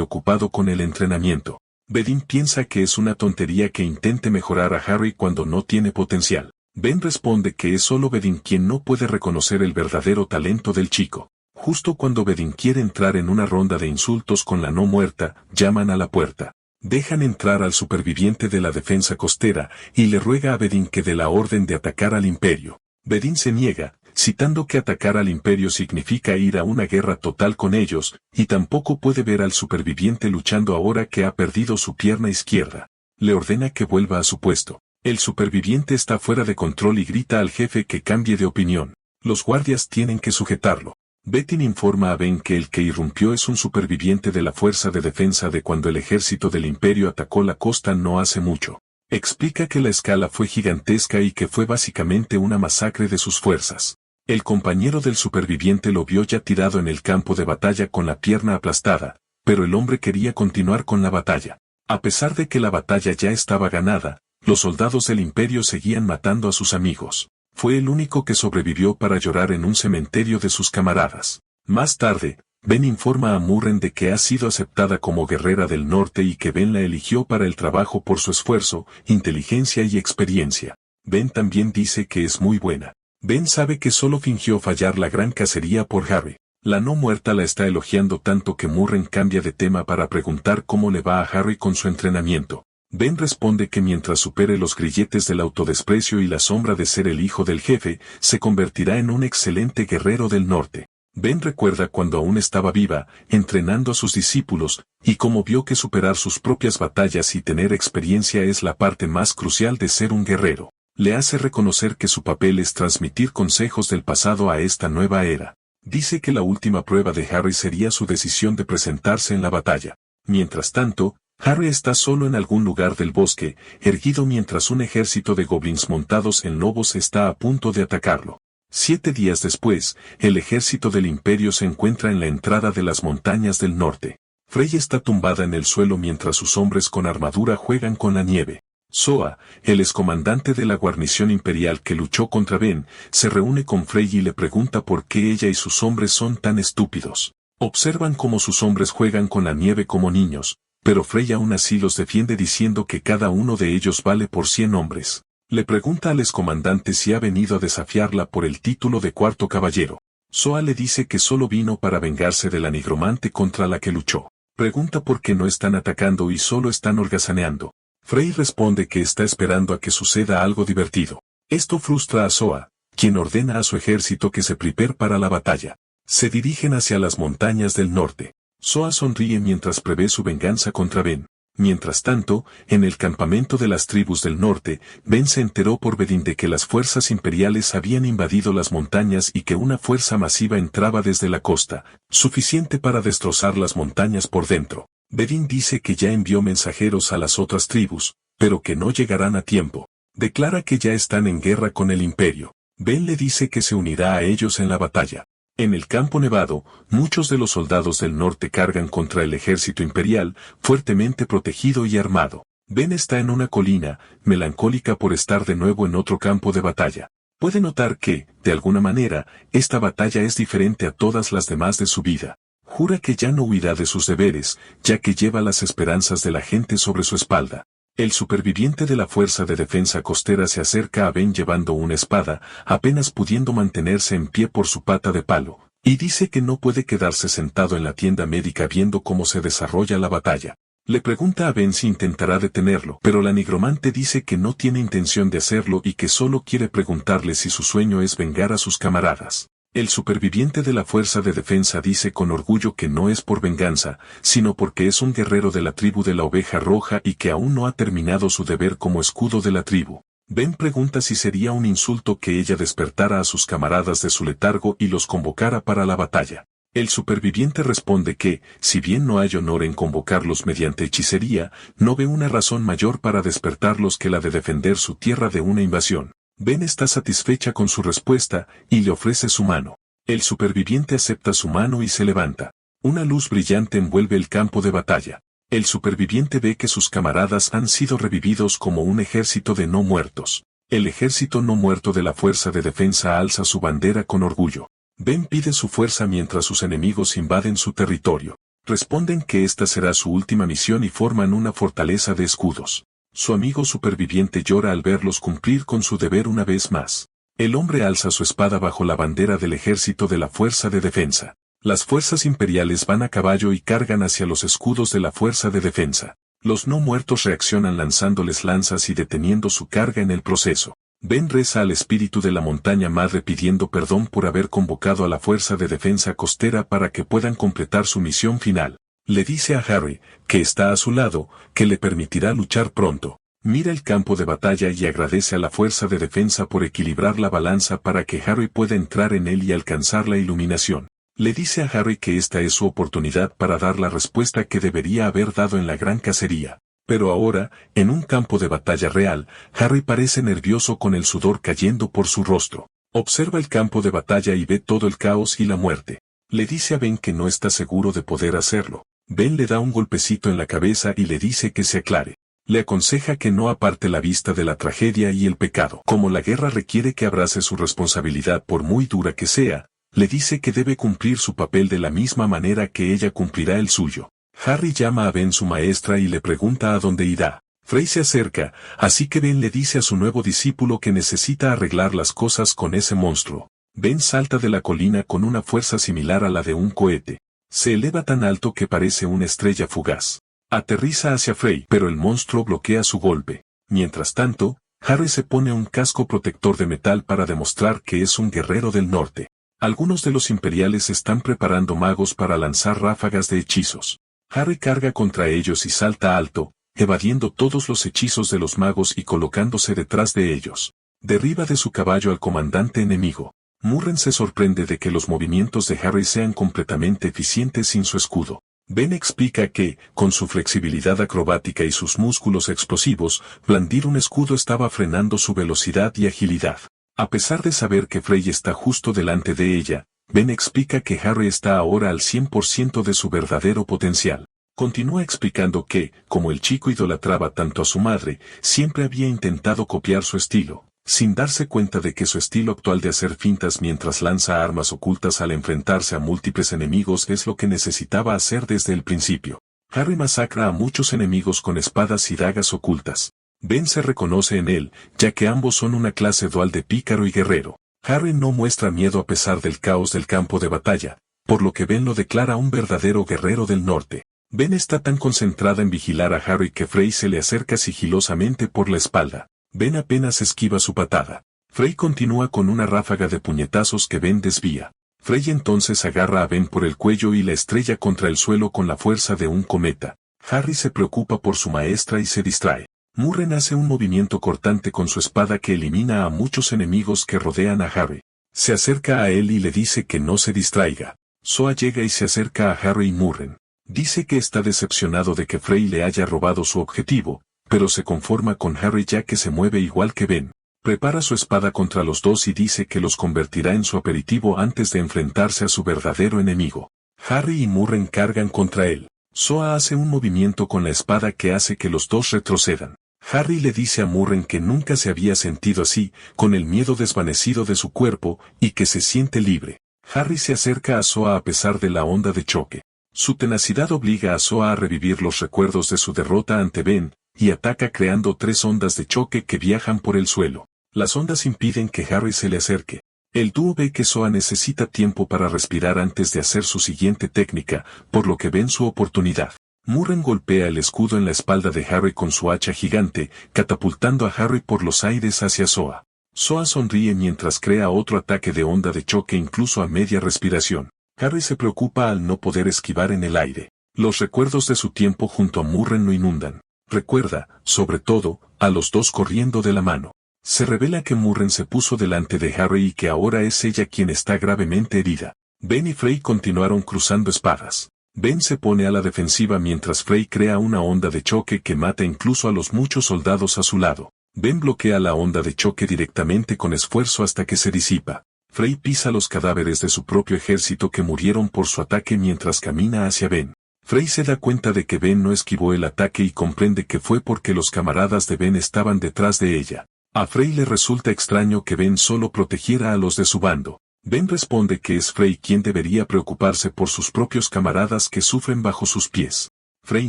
ocupado con el entrenamiento. Bedín piensa que es una tontería que intente mejorar a Harry cuando no tiene potencial. Ben responde que es solo Bedín quien no puede reconocer el verdadero talento del chico. Justo cuando Bedín quiere entrar en una ronda de insultos con la no muerta, llaman a la puerta. Dejan entrar al superviviente de la defensa costera y le ruega a Bedín que dé la orden de atacar al imperio. Bedín se niega, citando que atacar al imperio significa ir a una guerra total con ellos, y tampoco puede ver al superviviente luchando ahora que ha perdido su pierna izquierda. Le ordena que vuelva a su puesto. El superviviente está fuera de control y grita al jefe que cambie de opinión. Los guardias tienen que sujetarlo. Bedín informa a Ben que el que irrumpió es un superviviente de la fuerza de defensa de cuando el ejército del imperio atacó la costa no hace mucho. Explica que la escala fue gigantesca y que fue básicamente una masacre de sus fuerzas. El compañero del superviviente lo vio ya tirado en el campo de batalla con la pierna aplastada, pero el hombre quería continuar con la batalla. A pesar de que la batalla ya estaba ganada, los soldados del imperio seguían matando a sus amigos. Fue el único que sobrevivió para llorar en un cementerio de sus camaradas. Más tarde, Ben informa a Murren de que ha sido aceptada como guerrera del norte y que Ben la eligió para el trabajo por su esfuerzo, inteligencia y experiencia. Ben también dice que es muy buena. Ben sabe que solo fingió fallar la gran cacería por Harry. La no muerta la está elogiando tanto que Murren cambia de tema para preguntar cómo le va a Harry con su entrenamiento. Ben responde que mientras supere los grilletes del autodesprecio y la sombra de ser el hijo del jefe, se convertirá en un excelente guerrero del norte. Ben recuerda cuando aún estaba viva, entrenando a sus discípulos, y cómo vio que superar sus propias batallas y tener experiencia es la parte más crucial de ser un guerrero. Le hace reconocer que su papel es transmitir consejos del pasado a esta nueva era. Dice que la última prueba de Harry sería su decisión de presentarse en la batalla. Mientras tanto, Harry está solo en algún lugar del bosque, erguido mientras un ejército de goblins montados en lobos está a punto de atacarlo. 7 días después, el ejército del imperio se encuentra en la entrada de las montañas del norte. Frey está tumbada en el suelo mientras sus hombres con armadura juegan con la nieve. Soa, el excomandante de la guarnición imperial que luchó contra Ben, se reúne con Frey y le pregunta por qué ella y sus hombres son tan estúpidos. Observan cómo sus hombres juegan con la nieve como niños, pero Frey aún así los defiende diciendo que cada uno de ellos vale por 100 hombres. Le pregunta al excomandante si ha venido a desafiarla por el título de cuarto caballero. Soa le dice que solo vino para vengarse de la nigromante contra la que luchó. Pregunta por qué no están atacando y solo están holgazaneando. Frey responde que está esperando a que suceda algo divertido. Esto frustra a Soa, quien ordena a su ejército que se prepare para la batalla. Se dirigen hacia las montañas del norte. Soa sonríe mientras prevé su venganza contra Ben. Mientras tanto, en el campamento de las tribus del norte, Ben se enteró por Bedín de que las fuerzas imperiales habían invadido las montañas y que una fuerza masiva entraba desde la costa, suficiente para destrozar las montañas por dentro. Bedín dice que ya envió mensajeros a las otras tribus, pero que no llegarán a tiempo. Declara que ya están en guerra con el imperio. Ben le dice que se unirá a ellos en la batalla. En el campo nevado, muchos de los soldados del norte cargan contra el ejército imperial, fuertemente protegido y armado. Ben está en una colina, melancólica por estar de nuevo en otro campo de batalla. Puede notar que, de alguna manera, esta batalla es diferente a todas las demás de su vida. Jura que ya no huirá de sus deberes, ya que lleva las esperanzas de la gente sobre su espalda. El superviviente de la Fuerza de Defensa Costera se acerca a Ben llevando una espada, apenas pudiendo mantenerse en pie por su pata de palo, y dice que no puede quedarse sentado en la tienda médica viendo cómo se desarrolla la batalla. Le pregunta a Ben si intentará detenerlo, pero la nigromante dice que no tiene intención de hacerlo y que solo quiere preguntarle si su sueño es vengar a sus camaradas. El superviviente de la Fuerza de Defensa dice con orgullo que no es por venganza, sino porque es un guerrero de la tribu de la Oveja Roja y que aún no ha terminado su deber como escudo de la tribu. Ben pregunta si sería un insulto que ella despertara a sus camaradas de su letargo y los convocara para la batalla. El superviviente responde que, si bien no hay honor en convocarlos mediante hechicería, no ve una razón mayor para despertarlos que la de defender su tierra de una invasión. Ben está satisfecha con su respuesta, y le ofrece su mano. El superviviente acepta su mano y se levanta. Una luz brillante envuelve el campo de batalla. El superviviente ve que sus camaradas han sido revividos como un ejército de no muertos. El ejército no muerto de la Fuerza de Defensa alza su bandera con orgullo. Ben pide su fuerza mientras sus enemigos invaden su territorio. Responden que esta será su última misión y forman una fortaleza de escudos. Su amigo superviviente llora al verlos cumplir con su deber una vez más. El hombre alza su espada bajo la bandera del ejército de la Fuerza de Defensa. Las fuerzas imperiales van a caballo y cargan hacia los escudos de la Fuerza de Defensa. Los no muertos reaccionan lanzándoles lanzas y deteniendo su carga en el proceso. Ben reza al espíritu de la montaña madre pidiendo perdón por haber convocado a la Fuerza de Defensa costera para que puedan completar su misión final. Le dice a Harry, que está a su lado, que le permitirá luchar pronto. Mira el campo de batalla y agradece a la Fuerza de Defensa por equilibrar la balanza para que Harry pueda entrar en él y alcanzar la iluminación. Le dice a Harry que esta es su oportunidad para dar la respuesta que debería haber dado en la gran cacería. Pero ahora, en un campo de batalla real, Harry parece nervioso con el sudor cayendo por su rostro. Observa el campo de batalla y ve todo el caos y la muerte. Le dice a Ben que no está seguro de poder hacerlo. Ben le da un golpecito en la cabeza y le dice que se aclare. Le aconseja que no aparte la vista de la tragedia y el pecado. Como la guerra requiere que abrace su responsabilidad por muy dura que sea, le dice que debe cumplir su papel de la misma manera que ella cumplirá el suyo. Harry llama a Ben su maestra y le pregunta a dónde irá. Frey se acerca, así que Ben le dice a su nuevo discípulo que necesita arreglar las cosas con ese monstruo. Ben salta de la colina con una fuerza similar a la de un cohete. Se eleva tan alto que parece una estrella fugaz. Aterriza hacia Frey, pero el monstruo bloquea su golpe. Mientras tanto, Harry se pone un casco protector de metal para demostrar que es un guerrero del norte. Algunos de los imperiales están preparando magos para lanzar ráfagas de hechizos. Harry carga contra ellos y salta alto, evadiendo todos los hechizos de los magos y colocándose detrás de ellos. Derriba de su caballo al comandante enemigo. Murren se sorprende de que los movimientos de Harry sean completamente eficientes sin su escudo. Ben explica que, con su flexibilidad acrobática y sus músculos explosivos, blandir un escudo estaba frenando su velocidad y agilidad. A pesar de saber que Frey está justo delante de ella, Ben explica que Harry está ahora al 100% de su verdadero potencial. Continúa explicando que, como el chico idolatraba tanto a su madre, siempre había intentado copiar su estilo, sin darse cuenta de que su estilo actual de hacer fintas mientras lanza armas ocultas al enfrentarse a múltiples enemigos es lo que necesitaba hacer desde el principio. Harry masacra a muchos enemigos con espadas y dagas ocultas. Ben se reconoce en él, ya que ambos son una clase dual de pícaro y guerrero. Harry no muestra miedo a pesar del caos del campo de batalla, por lo que Ben lo declara un verdadero guerrero del norte. Ben está tan concentrada en vigilar a Harry que Frey se le acerca sigilosamente por la espalda. Ben apenas esquiva su patada. Frey continúa con una ráfaga de puñetazos que Ben desvía. Frey entonces agarra a Ben por el cuello y la estrella contra el suelo con la fuerza de un cometa. Harry se preocupa por su maestra y se distrae. Murren hace un movimiento cortante con su espada que elimina a muchos enemigos que rodean a Harry. Se acerca a él y le dice que no se distraiga. Soa llega y se acerca a Harry y Murren. Dice que está decepcionado de que Frey le haya robado su objetivo, pero se conforma con Harry ya que se mueve igual que Ben. Prepara su espada contra los dos y dice que los convertirá en su aperitivo antes de enfrentarse a su verdadero enemigo. Harry y Murren cargan contra él. Soa hace un movimiento con la espada que hace que los dos retrocedan. Harry le dice a Murren que nunca se había sentido así, con el miedo desvanecido de su cuerpo, y que se siente libre. Harry se acerca a Soa a pesar de la onda de choque. Su tenacidad obliga a Soa a revivir los recuerdos de su derrota ante Ben, y ataca creando 3 ondas de choque que viajan por el suelo. Las ondas impiden que Harry se le acerque. El dúo ve que Soa necesita tiempo para respirar antes de hacer su siguiente técnica, por lo que ven su oportunidad. Murren golpea el escudo en la espalda de Harry con su hacha gigante, catapultando a Harry por los aires hacia Soa. Soa sonríe mientras crea otro ataque de onda de choque incluso a media respiración. Harry se preocupa al no poder esquivar en el aire. Los recuerdos de su tiempo junto a Murren lo inundan. Recuerda, sobre todo, a los dos corriendo de la mano. Se revela que Murren se puso delante de Harry y que ahora es ella quien está gravemente herida. Ben y Frey continuaron cruzando espadas. Ben se pone a la defensiva mientras Frey crea una onda de choque que mata incluso a los muchos soldados a su lado. Ben bloquea la onda de choque directamente con esfuerzo hasta que se disipa. Frey pisa los cadáveres de su propio ejército que murieron por su ataque mientras camina hacia Ben. Frey se da cuenta de que Ben no esquivó el ataque y comprende que fue porque los camaradas de Ben estaban detrás de ella. A Frey le resulta extraño que Ben solo protegiera a los de su bando. Ben responde que es Frey quien debería preocuparse por sus propios camaradas que sufren bajo sus pies. Frey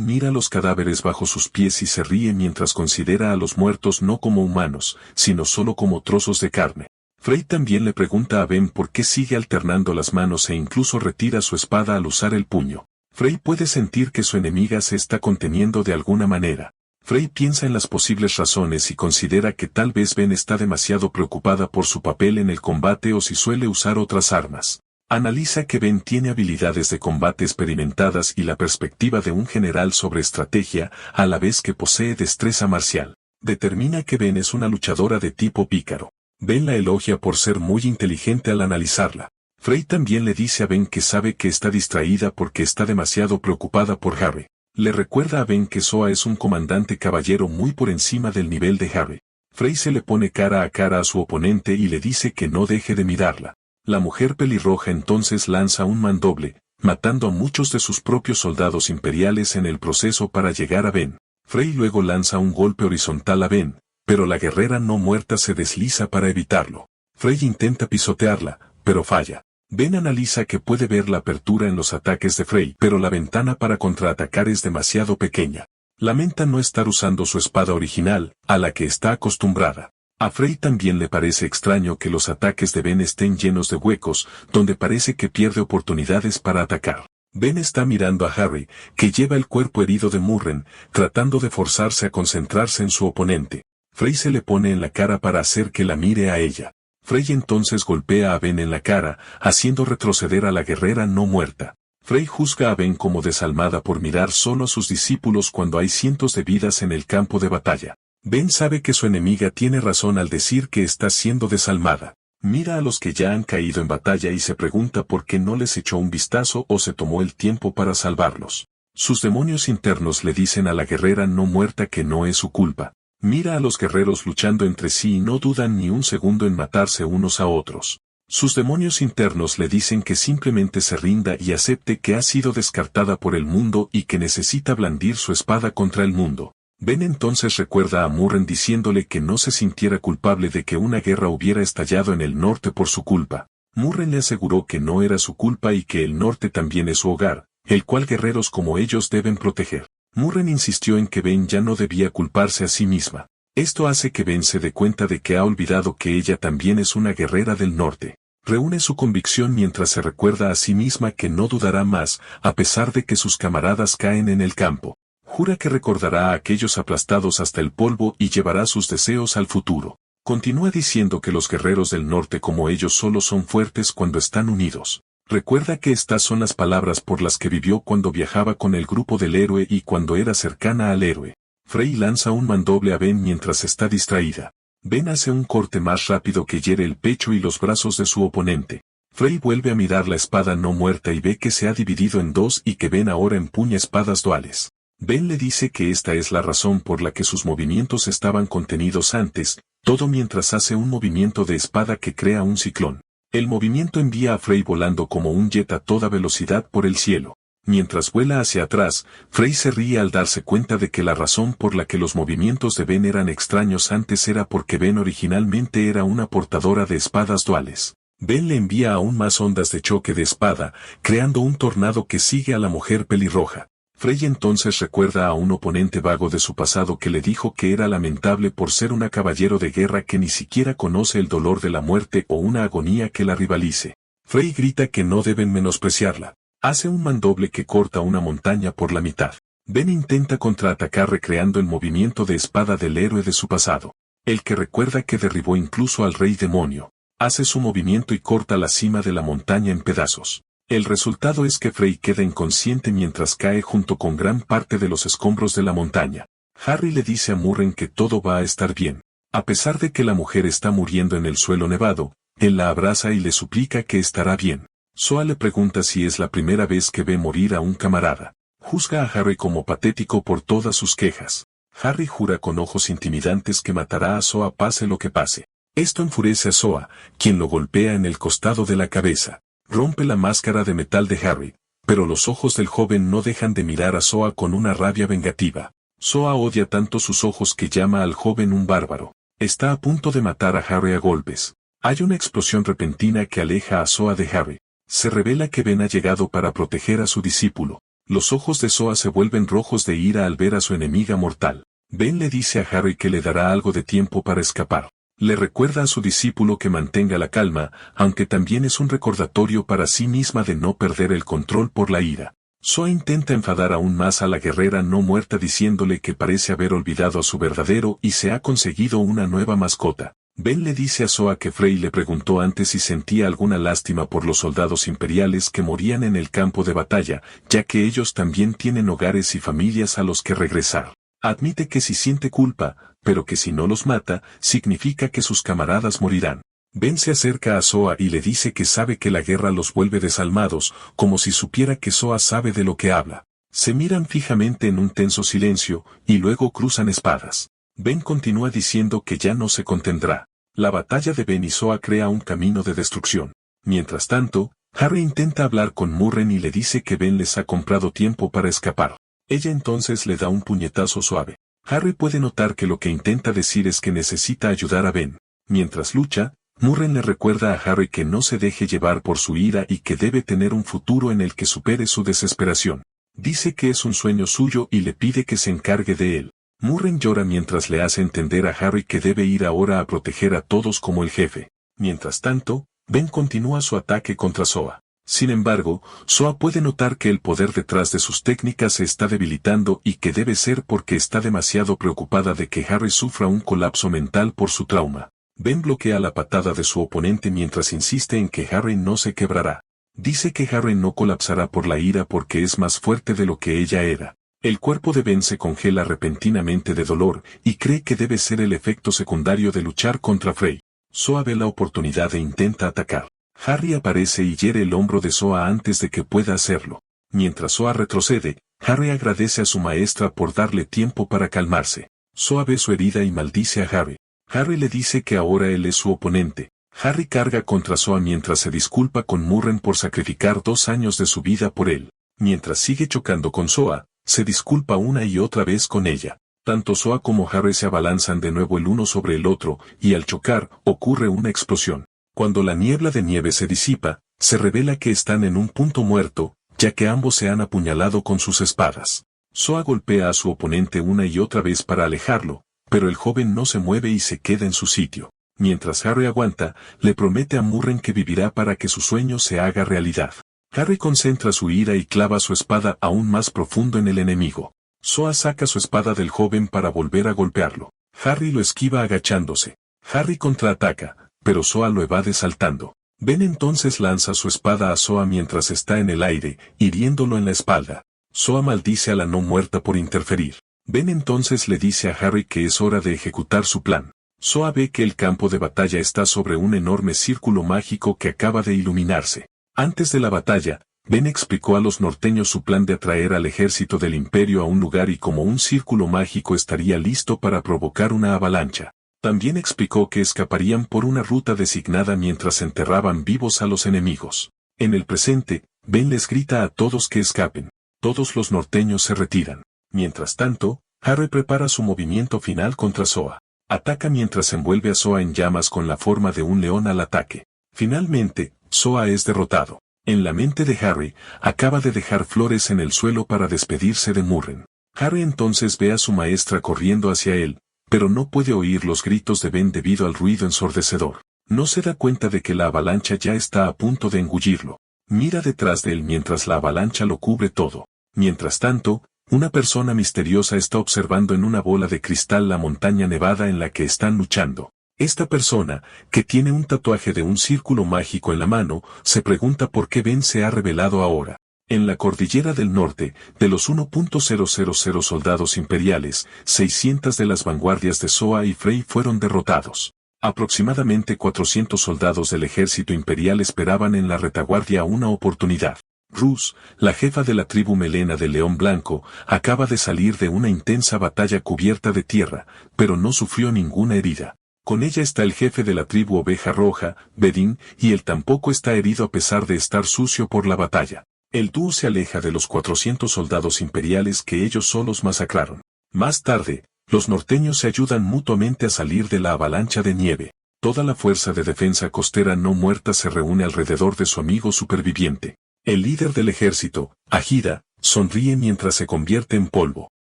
mira los cadáveres bajo sus pies y se ríe mientras considera a los muertos no como humanos, sino solo como trozos de carne. Frey también le pregunta a Ben por qué sigue alternando las manos e incluso retira su espada al usar el puño. Frey puede sentir que su enemiga se está conteniendo de alguna manera. Frey piensa en las posibles razones y considera que tal vez Ben está demasiado preocupada por su papel en el combate o si suele usar otras armas. Analiza que Ben tiene habilidades de combate experimentadas y la perspectiva de un general sobre estrategia, a la vez que posee destreza marcial. Determina que Ben es una luchadora de tipo pícaro. Ben la elogia por ser muy inteligente al analizarla. Frey también le dice a Ben que sabe que está distraída porque está demasiado preocupada por Harry. Le recuerda a Ben que Soa es un comandante caballero muy por encima del nivel de Harry. Frey se le pone cara a cara a su oponente y le dice que no deje de mirarla. La mujer pelirroja entonces lanza un mandoble, matando a muchos de sus propios soldados imperiales en el proceso para llegar a Ben. Frey luego lanza un golpe horizontal a Ben, pero la guerrera no muerta se desliza para evitarlo. Frey intenta pisotearla, pero falla. Ben analiza que puede ver la apertura en los ataques de Frey, pero la ventana para contraatacar es demasiado pequeña. Lamenta no estar usando su espada original, a la que está acostumbrada. A Frey también le parece extraño que los ataques de Ben estén llenos de huecos, donde parece que pierde oportunidades para atacar. Ben está mirando a Harry, que lleva el cuerpo herido de Murren, tratando de forzarse a concentrarse en su oponente. Frey se le pone en la cara para hacer que la mire a ella. Frey entonces golpea a Ben en la cara, haciendo retroceder a la guerrera no muerta. Frey juzga a Ben como desalmada por mirar solo a sus discípulos cuando hay cientos de vidas en el campo de batalla. Ben sabe que su enemiga tiene razón al decir que está siendo desalmada. Mira a los que ya han caído en batalla y se pregunta por qué no les echó un vistazo o se tomó el tiempo para salvarlos. Sus demonios internos le dicen a la guerrera no muerta que no es su culpa. Mira a los guerreros luchando entre sí y no dudan ni un segundo en matarse unos a otros. Sus demonios internos le dicen que simplemente se rinda y acepte que ha sido descartada por el mundo y que necesita blandir su espada contra el mundo. Ben entonces recuerda a Murren diciéndole que no se sintiera culpable de que una guerra hubiera estallado en el norte por su culpa. Murren le aseguró que no era su culpa y que el norte también es su hogar, el cual guerreros como ellos deben proteger. Murren insistió en que Ben ya no debía culparse a sí misma. Esto hace que Ben se dé cuenta de que ha olvidado que ella también es una guerrera del norte. Reúne su convicción mientras se recuerda a sí misma que no dudará más, a pesar de que sus camaradas caen en el campo. Jura que recordará a aquellos aplastados hasta el polvo y llevará sus deseos al futuro. Continúa diciendo que los guerreros del norte como ellos solo son fuertes cuando están unidos. Recuerda que estas son las palabras por las que vivió cuando viajaba con el grupo del héroe y cuando era cercana al héroe. Frey lanza un mandoble a Ben mientras está distraída. Ben hace un corte más rápido que hiere el pecho y los brazos de su oponente. Frey vuelve a mirar la espada no muerta y ve que se ha dividido en dos y que Ben ahora empuña espadas duales. Ben le dice que esta es la razón por la que sus movimientos estaban contenidos antes, todo mientras hace un movimiento de espada que crea un ciclón. El movimiento envía a Frey volando como un jet a toda velocidad por el cielo. Mientras vuela hacia atrás, Frey se ríe al darse cuenta de que la razón por la que los movimientos de Ben eran extraños antes era porque Ben originalmente era una portadora de espadas duales. Ben le envía aún más ondas de choque de espada, creando un tornado que sigue a la mujer pelirroja. Frey entonces recuerda a un oponente vago de su pasado que le dijo que era lamentable por ser una caballero de guerra que ni siquiera conoce el dolor de la muerte o una agonía que la rivalice. Frey grita que no deben menospreciarla. Hace un mandoble que corta una montaña por la mitad. Ben intenta contraatacar recreando el movimiento de espada del héroe de su pasado. El que recuerda que derribó incluso al rey demonio. Hace su movimiento y corta la cima de la montaña en pedazos. El resultado es que Frey queda inconsciente mientras cae junto con gran parte de los escombros de la montaña. Harry le dice a Murren que todo va a estar bien. A pesar de que la mujer está muriendo en el suelo nevado, él la abraza y le suplica que estará bien. Soa le pregunta si es la primera vez que ve morir a un camarada. Juzga a Harry como patético por todas sus quejas. Harry jura con ojos intimidantes que matará a Soa pase lo que pase. Esto enfurece a Soa, quien lo golpea en el costado de la cabeza. Rompe la máscara de metal de Harry, pero los ojos del joven no dejan de mirar a Soa con una rabia vengativa. Soa odia tanto sus ojos que llama al joven un bárbaro. Está a punto de matar a Harry a golpes. Hay una explosión repentina que aleja a Soa de Harry. Se revela que Ben ha llegado para proteger a su discípulo. Los ojos de Soa se vuelven rojos de ira al ver a su enemiga mortal. Ben le dice a Harry que le dará algo de tiempo para escapar. Le recuerda a su discípulo que mantenga la calma, aunque también es un recordatorio para sí misma de no perder el control por la ira. Soa intenta enfadar aún más a la guerrera no muerta diciéndole que parece haber olvidado a su verdadero y se ha conseguido una nueva mascota. Ben le dice a Soa que Frey le preguntó antes si sentía alguna lástima por los soldados imperiales que morían en el campo de batalla, ya que ellos también tienen hogares y familias a los que regresar. Admite que sí siente culpa, pero que si no los mata, significa que sus camaradas morirán. Ben se acerca a Soa y le dice que sabe que la guerra los vuelve desalmados, como si supiera que Soa sabe de lo que habla. Se miran fijamente en un tenso silencio, y luego cruzan espadas. Ben continúa diciendo que ya no se contendrá. La batalla de Ben y Soa crea un camino de destrucción. Mientras tanto, Harry intenta hablar con Murren y le dice que Ben les ha comprado tiempo para escapar. Ella entonces le da un puñetazo suave. Harry puede notar que lo que intenta decir es que necesita ayudar a Ben. Mientras lucha, Murren le recuerda a Harry que no se deje llevar por su ira y que debe tener un futuro en el que supere su desesperación. Dice que es un sueño suyo y le pide que se encargue de él. Murren llora mientras le hace entender a Harry que debe ir ahora a proteger a todos como el jefe. Mientras tanto, Ben continúa su ataque contra Soa. Sin embargo, Soa puede notar que el poder detrás de sus técnicas se está debilitando y que debe ser porque está demasiado preocupada de que Harry sufra un colapso mental por su trauma. Ben bloquea la patada de su oponente mientras insiste en que Harry no se quebrará. Dice que Harry no colapsará por la ira porque es más fuerte de lo que ella era. El cuerpo de Ben se congela repentinamente de dolor y cree que debe ser el efecto secundario de luchar contra Frey. Soa ve la oportunidad e intenta atacar. Harry aparece y hiere el hombro de Soa antes de que pueda hacerlo. Mientras Soa retrocede, Harry agradece a su maestra por darle tiempo para calmarse. Soa ve su herida y maldice a Harry. Harry le dice que ahora él es su oponente. Harry carga contra Soa mientras se disculpa con Murren por sacrificar 2 años de su vida por él. Mientras sigue chocando con Soa, se disculpa una y otra vez con ella. Tanto Soa como Harry se abalanzan de nuevo el uno sobre el otro, y al chocar, ocurre una explosión. Cuando la niebla de nieve se disipa, se revela que están en un punto muerto, ya que ambos se han apuñalado con sus espadas. Soa golpea a su oponente una y otra vez para alejarlo, pero el joven no se mueve y se queda en su sitio. Mientras Harry aguanta, le promete a Murren que vivirá para que su sueño se haga realidad. Harry concentra su ira y clava su espada aún más profundo en el enemigo. Soa saca su espada del joven para volver a golpearlo. Harry lo esquiva agachándose. Harry contraataca, pero Soa lo evade saltando. Ben entonces lanza su espada a Soa mientras está en el aire, hiriéndolo en la espalda. Soa maldice a la no muerta por interferir. Ben entonces le dice a Harry que es hora de ejecutar su plan. Soa ve que el campo de batalla está sobre un enorme círculo mágico que acaba de iluminarse. Antes de la batalla, Ben explicó a los norteños su plan de atraer al ejército del imperio a un lugar y como un círculo mágico estaría listo para provocar una avalancha. También explicó que escaparían por una ruta designada mientras enterraban vivos a los enemigos. En el presente, Ben les grita a todos que escapen. Todos los norteños se retiran. Mientras tanto, Harry prepara su movimiento final contra Soa. Ataca mientras envuelve a Soa en llamas con la forma de un león al ataque. Finalmente, Soa es derrotado. En la mente de Harry, acaba de dejar flores en el suelo para despedirse de Murren. Harry entonces ve a su maestra corriendo hacia él, pero no puede oír los gritos de Ben debido al ruido ensordecedor. No se da cuenta de que la avalancha ya está a punto de engullirlo. Mira detrás de él mientras la avalancha lo cubre todo. Mientras tanto, una persona misteriosa está observando en una bola de cristal la montaña nevada en la que están luchando. Esta persona, que tiene un tatuaje de un círculo mágico en la mano, se pregunta por qué Ben se ha revelado ahora. En la cordillera del norte, de los 1.000 soldados imperiales, 600 de las vanguardias de Soa y Frey fueron derrotados. Aproximadamente 400 soldados del ejército imperial esperaban en la retaguardia una oportunidad. Rus, la jefa de la tribu melena del León Blanco, acaba de salir de una intensa batalla cubierta de tierra, pero no sufrió ninguna herida. Con ella está el jefe de la tribu Oveja Roja, Bedín, y él tampoco está herido a pesar de estar sucio por la batalla. El dúo se aleja de los 400 soldados imperiales que ellos solos masacraron. Más tarde, los norteños se ayudan mutuamente a salir de la avalancha de nieve. Toda la fuerza de defensa costera no muerta se reúne alrededor de su amigo superviviente. El líder del ejército, Ajida, sonríe mientras se convierte en polvo.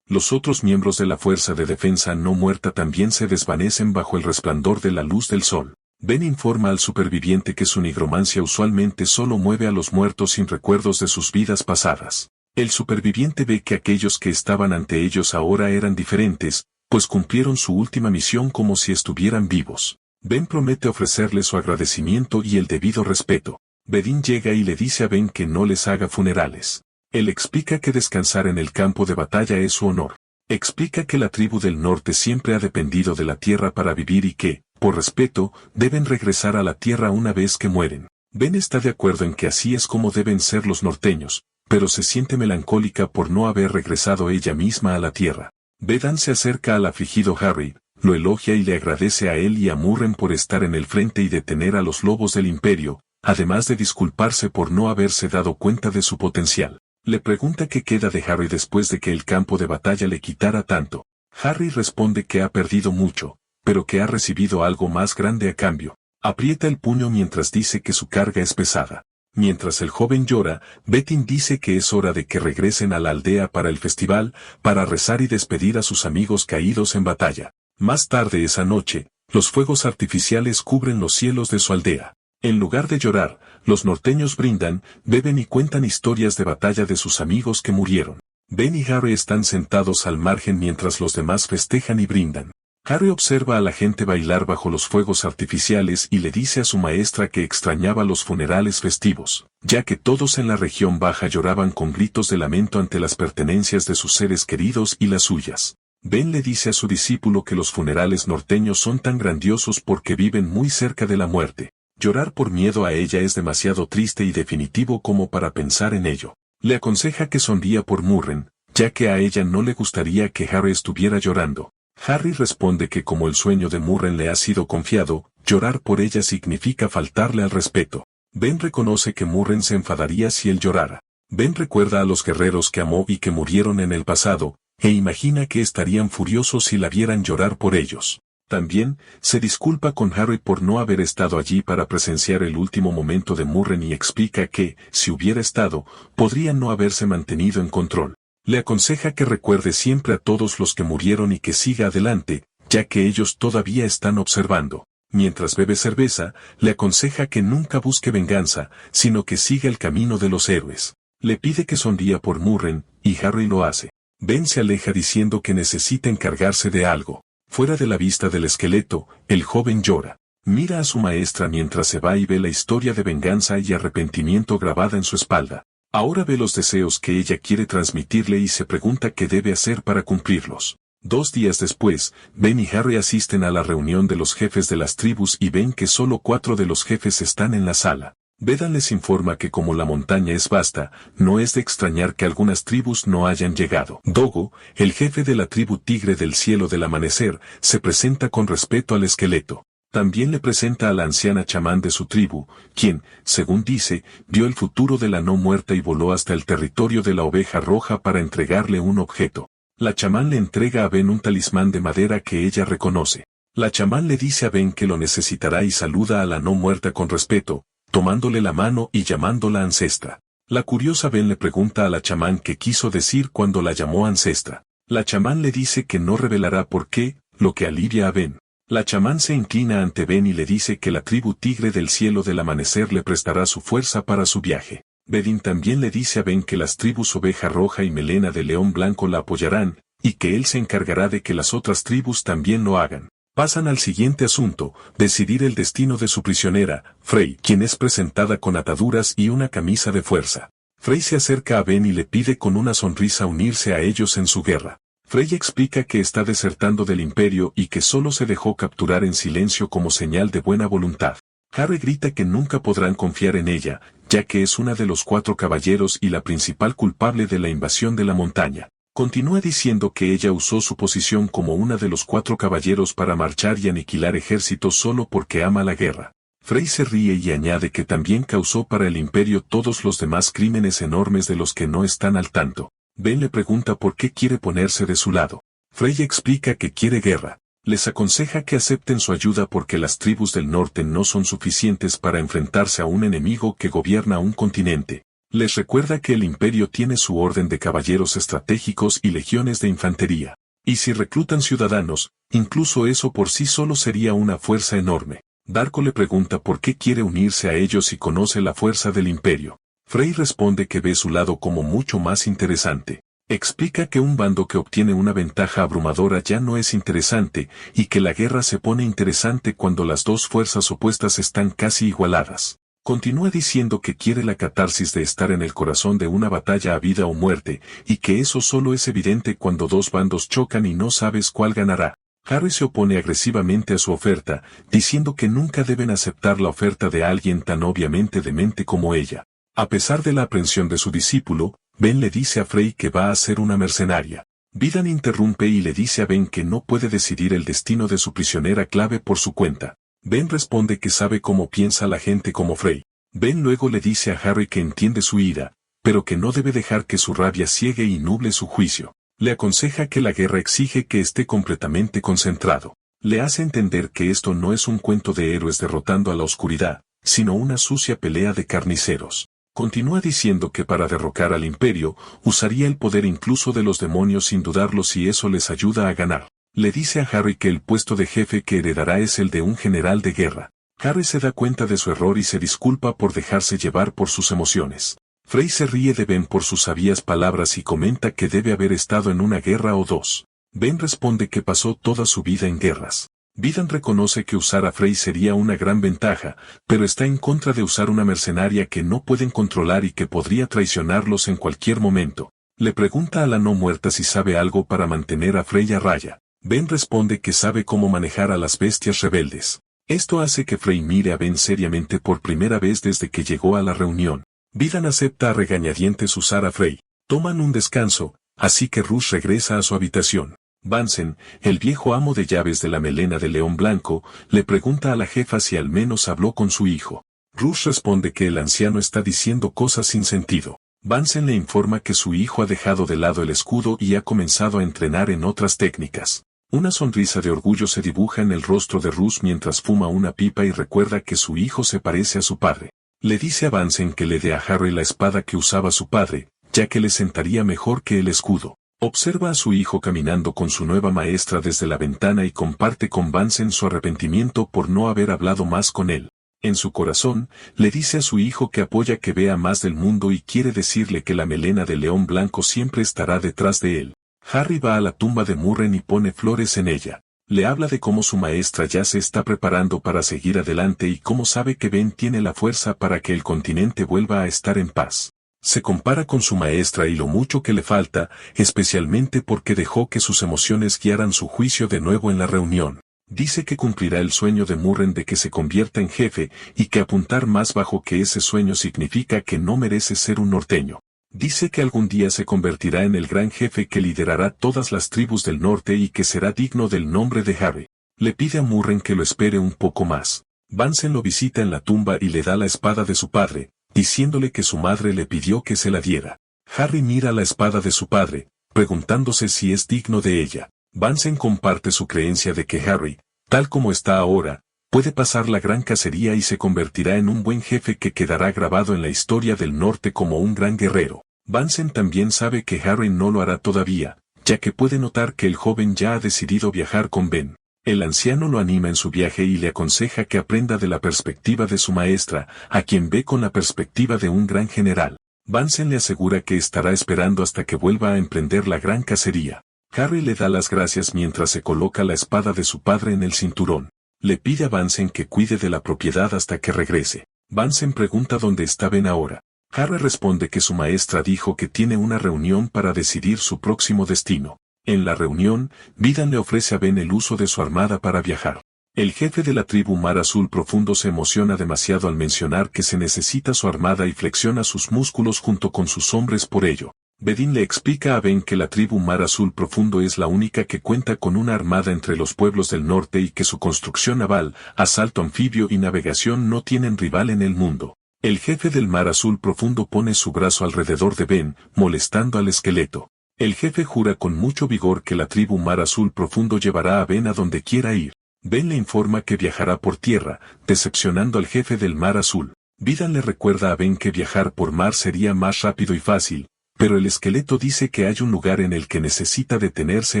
Los otros miembros de la fuerza de defensa no muerta también se desvanecen bajo el resplandor de la luz del sol. Ben informa al superviviente que su nigromancia usualmente solo mueve a los muertos sin recuerdos de sus vidas pasadas. El superviviente ve que aquellos que estaban ante ellos ahora eran diferentes, pues cumplieron su última misión como si estuvieran vivos. Ben promete ofrecerle su agradecimiento y el debido respeto. Bedín llega y le dice a Ben que no les haga funerales. Él explica que descansar en el campo de batalla es su honor. Explica que la tribu del norte siempre ha dependido de la tierra para vivir y que, por respeto, deben regresar a la tierra una vez que mueren. Ben está de acuerdo en que así es como deben ser los norteños, pero se siente melancólica por no haber regresado ella misma a la tierra. Bedan se acerca al afligido Harry, lo elogia y le agradece a él y a Murren por estar en el frente y detener a los lobos del imperio, además de disculparse por no haberse dado cuenta de su potencial. Le pregunta qué queda de Harry después de que el campo de batalla le quitara tanto. Harry responde que ha perdido mucho, pero que ha recibido algo más grande a cambio. Aprieta el puño mientras dice que su carga es pesada. Mientras el joven llora, Bettin dice que es hora de que regresen a la aldea para el festival, para rezar y despedir a sus amigos caídos en batalla. Más tarde esa noche, los fuegos artificiales cubren los cielos de su aldea. En lugar de llorar, los norteños brindan, beben y cuentan historias de batalla de sus amigos que murieron. Ben y Harry están sentados al margen mientras los demás festejan y brindan. Harry observa a la gente bailar bajo los fuegos artificiales y le dice a su maestra que extrañaba los funerales festivos, ya que todos en la región baja lloraban con gritos de lamento ante las pertenencias de sus seres queridos y las suyas. Ben le dice a su discípulo que los funerales norteños son tan grandiosos porque viven muy cerca de la muerte. Llorar por miedo a ella es demasiado triste y definitivo como para pensar en ello. Le aconseja que sonría por Murren, ya que a ella no le gustaría que Harry estuviera llorando. Harry responde que como el sueño de Murren le ha sido confiado, llorar por ella significa faltarle al respeto. Ben reconoce que Murren se enfadaría si él llorara. Ben recuerda a los guerreros que amó y que murieron en el pasado, e imagina que estarían furiosos si la vieran llorar por ellos. También, se disculpa con Harry por no haber estado allí para presenciar el último momento de Murren y explica que, si hubiera estado, podría no haberse mantenido en control. Le aconseja que recuerde siempre a todos los que murieron y que siga adelante, ya que ellos todavía están observando. Mientras bebe cerveza, le aconseja que nunca busque venganza, sino que siga el camino de los héroes. Le pide que sonría por Murren, y Harry lo hace. Ben se aleja diciendo que necesita encargarse de algo. Fuera de la vista del esqueleto, el joven llora. Mira a su maestra mientras se va y ve la historia de venganza y arrepentimiento grabada en su espalda. Ahora ve los deseos que ella quiere transmitirle y se pregunta qué debe hacer para cumplirlos. 2 días después, Ben y Harry asisten a la reunión de los jefes de las tribus y ven que solo 4 de los jefes están en la sala. Bedan les informa que como la montaña es vasta, no es de extrañar que algunas tribus no hayan llegado. Dogo, el jefe de la tribu Tigre del Cielo del Amanecer, se presenta con respeto al esqueleto. También le presenta a la anciana chamán de su tribu, quien, según dice, vio el futuro de la no muerta y voló hasta el territorio de la Oveja Roja para entregarle un objeto. La chamán le entrega a Ben un talismán de madera que ella reconoce. La chamán le dice a Ben que lo necesitará y saluda a la no muerta con respeto, tomándole la mano y llamándola ancestra. La curiosa Ben le pregunta a la chamán qué quiso decir cuando la llamó ancestra. La chamán le dice que no revelará por qué, lo que alivia a Ben. La chamán se inclina ante Ben y le dice que la tribu Tigre del Cielo del Amanecer le prestará su fuerza para su viaje. Bedín también le dice a Ben que las tribus Oveja Roja y Melena de León Blanco la apoyarán, y que él se encargará de que las otras tribus también lo hagan. Pasan al siguiente asunto, decidir el destino de su prisionera, Frey, quien es presentada con ataduras y una camisa de fuerza. Frey se acerca a Ben y le pide con una sonrisa unirse a ellos en su guerra. Frey explica que está desertando del imperio y que solo se dejó capturar en silencio como señal de buena voluntad. Harry grita que nunca podrán confiar en ella, ya que es una de los 4 caballeros y la principal culpable de la invasión de la montaña. Continúa diciendo que ella usó su posición como una de los 4 caballeros para marchar y aniquilar ejércitos solo porque ama la guerra. Frey se ríe y añade que también causó para el imperio todos los demás crímenes enormes de los que no están al tanto. Ben le pregunta por qué quiere ponerse de su lado. Frey explica que quiere guerra. Les aconseja que acepten su ayuda porque las tribus del norte no son suficientes para enfrentarse a un enemigo que gobierna un continente. Les recuerda que el imperio tiene su orden de caballeros estratégicos y legiones de infantería. Y si reclutan ciudadanos, incluso eso por sí solo sería una fuerza enorme. Darko le pregunta por qué quiere unirse a ellos y conoce la fuerza del imperio. Frey responde que ve su lado como mucho más interesante. Explica que un bando que obtiene una ventaja abrumadora ya no es interesante, y que la guerra se pone interesante cuando las dos fuerzas opuestas están casi igualadas. Continúa diciendo que quiere la catarsis de estar en el corazón de una batalla a vida o muerte, y que eso solo es evidente cuando dos bandos chocan y no sabes cuál ganará. Harry se opone agresivamente a su oferta, diciendo que nunca deben aceptar la oferta de alguien tan obviamente demente como ella. A pesar de la aprensión de su discípulo, Ben le dice a Frey que va a ser una mercenaria. Vidan interrumpe y le dice a Ben que no puede decidir el destino de su prisionera clave por su cuenta. Ben responde que sabe cómo piensa la gente como Frey. Ben luego le dice a Harry que entiende su ira, pero que no debe dejar que su rabia ciegue y nuble su juicio. Le aconseja que la guerra exige que esté completamente concentrado. Le hace entender que esto no es un cuento de héroes derrotando a la oscuridad, sino una sucia pelea de carniceros. Continúa diciendo que para derrocar al imperio, usaría el poder incluso de los demonios sin dudarlo si eso les ayuda a ganar. Le dice a Harry que el puesto de jefe que heredará es el de un general de guerra. Harry se da cuenta de su error y se disculpa por dejarse llevar por sus emociones. Frey se ríe de Ben por sus sabias palabras y comenta que debe haber estado en una guerra o dos. Ben responde que pasó toda su vida en guerras. Vidan reconoce que usar a Frey sería una gran ventaja, pero está en contra de usar una mercenaria que no pueden controlar y que podría traicionarlos en cualquier momento. Le pregunta a la no muerta si sabe algo para mantener a Frey a raya. Ben responde que sabe cómo manejar a las bestias rebeldes. Esto hace que Frey mire a Ben seriamente por primera vez desde que llegó a la reunión. Vidan acepta a regañadientes usar a Frey. Toman un descanso, así que Rush regresa a su habitación. Bunsen, el viejo amo de llaves de la melena de león blanco, le pregunta a la jefa si al menos habló con su hijo. Rush responde que el anciano está diciendo cosas sin sentido. Bunsen le informa que su hijo ha dejado de lado el escudo y ha comenzado a entrenar en otras técnicas. Una sonrisa de orgullo se dibuja en el rostro de Rush mientras fuma una pipa y recuerda que su hijo se parece a su padre. Le dice a Bunsen que le dé a Harry la espada que usaba su padre, ya que le sentaría mejor que el escudo. Observa a su hijo caminando con su nueva maestra desde la ventana y comparte con Bunsen su arrepentimiento por no haber hablado más con él. En su corazón, le dice a su hijo que apoya que vea más del mundo y quiere decirle que la melena de león blanco siempre estará detrás de él. Harry va a la tumba de Murren y pone flores en ella. Le habla de cómo su maestra ya se está preparando para seguir adelante y cómo sabe que Ben tiene la fuerza para que el continente vuelva a estar en paz. Se compara con su maestra y lo mucho que le falta, especialmente porque dejó que sus emociones guiaran su juicio de nuevo en la reunión. Dice que cumplirá el sueño de Murren de que se convierta en jefe y que apuntar más bajo que ese sueño significa que no merece ser un norteño. Dice que algún día se convertirá en el gran jefe que liderará todas las tribus del norte y que será digno del nombre de Harry. Le pide a Murren que lo espere un poco más. Bunsen lo visita en la tumba y le da la espada de su padre, diciéndole que su madre le pidió que se la diera. Harry mira la espada de su padre, preguntándose si es digno de ella. Bunsen comparte su creencia de que Harry, tal como está ahora, puede pasar la gran cacería y se convertirá en un buen jefe que quedará grabado en la historia del norte como un gran guerrero. Bunsen también sabe que Harry no lo hará todavía, ya que puede notar que el joven ya ha decidido viajar con Ben. El anciano lo anima en su viaje y le aconseja que aprenda de la perspectiva de su maestra, a quien ve con la perspectiva de un gran general. Bunsen le asegura que estará esperando hasta que vuelva a emprender la gran cacería. Harry le da las gracias mientras se coloca la espada de su padre en el cinturón. Le pide a Bunsen que cuide de la propiedad hasta que regrese. Bunsen pregunta dónde está Ben ahora. Harry responde que su maestra dijo que tiene una reunión para decidir su próximo destino. En la reunión, Vidan le ofrece a Ben el uso de su armada para viajar. El jefe de la tribu Mar Azul Profundo se emociona demasiado al mencionar que se necesita su armada y flexiona sus músculos junto con sus hombres por ello. Bedín le explica a Ben que la tribu Mar Azul Profundo es la única que cuenta con una armada entre los pueblos del norte y que su construcción naval, asalto anfibio y navegación no tienen rival en el mundo. El jefe del Mar Azul Profundo pone su brazo alrededor de Ben, molestando al esqueleto. El jefe jura con mucho vigor que la tribu Mar Azul Profundo llevará a Ben a donde quiera ir. Ben le informa que viajará por tierra, decepcionando al jefe del Mar Azul. Vidan le recuerda a Ben que viajar por mar sería más rápido y fácil, pero el esqueleto dice que hay un lugar en el que necesita detenerse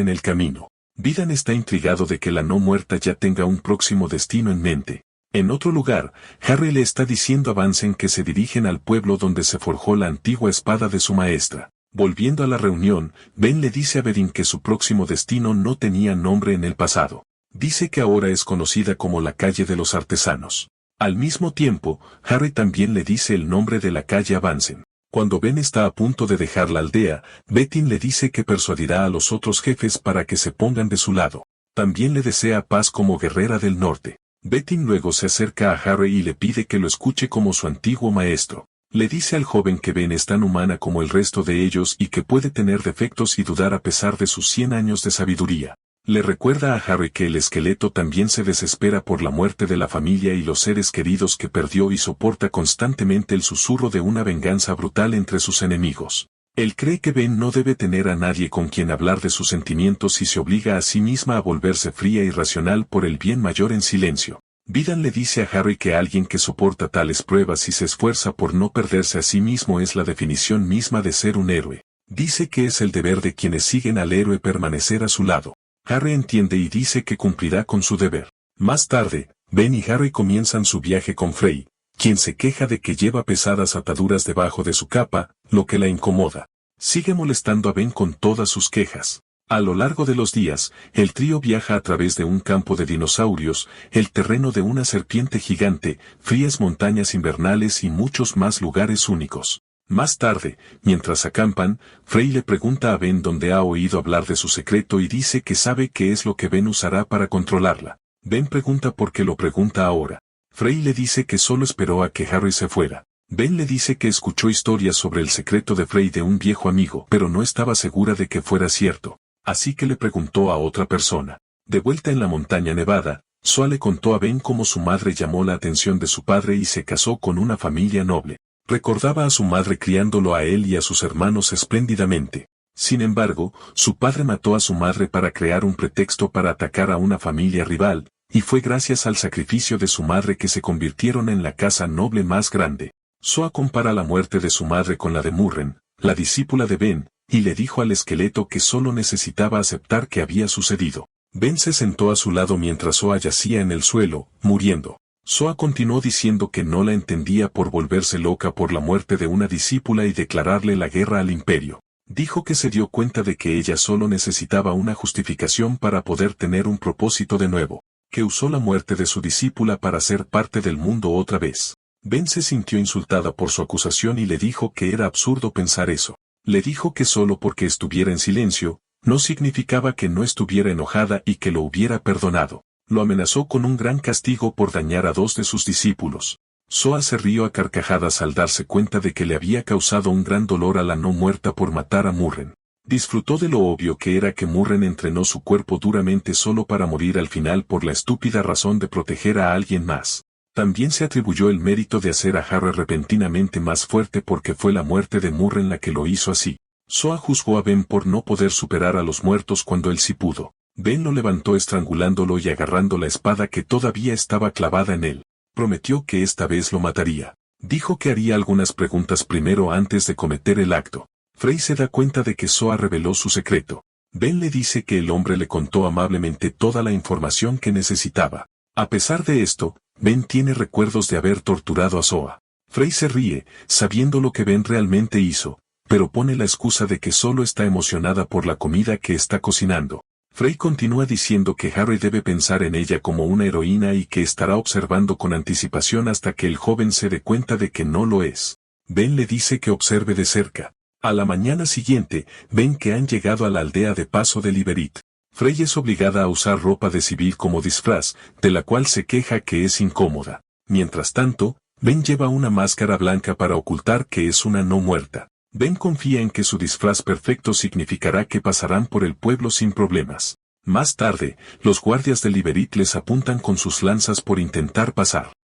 en el camino. Vidan está intrigado de que la no muerta ya tenga un próximo destino en mente. En otro lugar, Harry le está diciendo a Vansen que se dirigen al pueblo donde se forjó la antigua espada de su maestra. Volviendo a la reunión, Ben le dice a Bedín que su próximo destino no tenía nombre en el pasado. Dice que ahora es conocida como la calle de los artesanos. Al mismo tiempo, Harry también le dice el nombre de la calle a Vansen. Cuando Ben está a punto de dejar la aldea, Betin le dice que persuadirá a los otros jefes para que se pongan de su lado. También le desea paz como guerrera del norte. Betin luego se acerca a Harry y le pide que lo escuche como su antiguo maestro. Le dice al joven que Ben es tan humana como el resto de ellos y que puede tener defectos y dudar a pesar de sus 100 años de sabiduría. Le recuerda a Harry que el esqueleto también se desespera por la muerte de la familia y los seres queridos que perdió y soporta constantemente el susurro de una venganza brutal entre sus enemigos. Él cree que Ben no debe tener a nadie con quien hablar de sus sentimientos y se obliga a sí misma a volverse fría y racional por el bien mayor en silencio. Vidan le dice a Harry que alguien que soporta tales pruebas y se esfuerza por no perderse a sí mismo es la definición misma de ser un héroe. Dice que es el deber de quienes siguen al héroe permanecer a su lado. Harry entiende y dice que cumplirá con su deber. Más tarde, Ben y Harry comienzan su viaje con Frey, quien se queja de que lleva pesadas ataduras debajo de su capa, lo que la incomoda. Sigue molestando a Ben con todas sus quejas. A lo largo de los días, el trío viaja a través de un campo de dinosaurios, el terreno de una serpiente gigante, frías montañas invernales y muchos más lugares únicos. Más tarde, mientras acampan, Frey le pregunta a Ben dónde ha oído hablar de su secreto y dice que sabe qué es lo que Ben usará para controlarla. Ben pregunta por qué lo pregunta ahora. Frey le dice que solo esperó a que Harry se fuera. Ben le dice que escuchó historias sobre el secreto de Frey de un viejo amigo, pero no estaba segura de que fuera cierto. Así que le preguntó a otra persona. De vuelta en la montaña nevada, Zoa le contó a Ben cómo su madre llamó la atención de su padre y se casó con una familia noble. Recordaba a su madre criándolo a él y a sus hermanos espléndidamente. Sin embargo, su padre mató a su madre para crear un pretexto para atacar a una familia rival, y fue gracias al sacrificio de su madre que se convirtieron en la casa noble más grande. Zoa compara la muerte de su madre con la de Murren, la discípula de Ben, y le dijo al esqueleto que solo necesitaba aceptar que había sucedido. Ben se sentó a su lado mientras Zoa yacía en el suelo, muriendo. Zoa continuó diciendo que no la entendía por volverse loca por la muerte de una discípula y declararle la guerra al imperio. Dijo que se dio cuenta de que ella solo necesitaba una justificación para poder tener un propósito de nuevo, que usó la muerte de su discípula para ser parte del mundo otra vez. Ben se sintió insultada por su acusación y le dijo que era absurdo pensar eso. Le dijo que solo porque estuviera en silencio, no significaba que no estuviera enojada y que lo hubiera perdonado. Lo amenazó con un gran castigo por dañar a 2 de sus discípulos. Zoa se rió a carcajadas al darse cuenta de que le había causado un gran dolor a la no muerta por matar a Murren. Disfrutó de lo obvio que era que Murren entrenó su cuerpo duramente solo para morir al final por la estúpida razón de proteger a alguien más. También se atribuyó el mérito de hacer a Harry repentinamente más fuerte porque fue la muerte de Murren la que lo hizo así. Zoa juzgó a Ben por no poder superar a los muertos cuando él sí pudo. Ben lo levantó estrangulándolo y agarrando la espada que todavía estaba clavada en él. Prometió que esta vez lo mataría. Dijo que haría algunas preguntas primero antes de cometer el acto. Frey se da cuenta de que Zoa reveló su secreto. Ben le dice que el hombre le contó amablemente toda la información que necesitaba. A pesar de esto, Ben tiene recuerdos de haber torturado a Zoa. Frey se ríe, sabiendo lo que Ben realmente hizo, pero pone la excusa de que solo está emocionada por la comida que está cocinando. Frey continúa diciendo que Harry debe pensar en ella como una heroína y que estará observando con anticipación hasta que el joven se dé cuenta de que no lo es. Ben le dice que observe de cerca. A la mañana siguiente, ven que han llegado a la aldea de Paso de Liberit. Frey es obligada a usar ropa de civil como disfraz, de la cual se queja que es incómoda. Mientras tanto, Ben lleva una máscara blanca para ocultar que es una no muerta. Ben confía en que su disfraz perfecto significará que pasarán por el pueblo sin problemas. Más tarde, los guardias de Liberit les apuntan con sus lanzas por intentar pasar.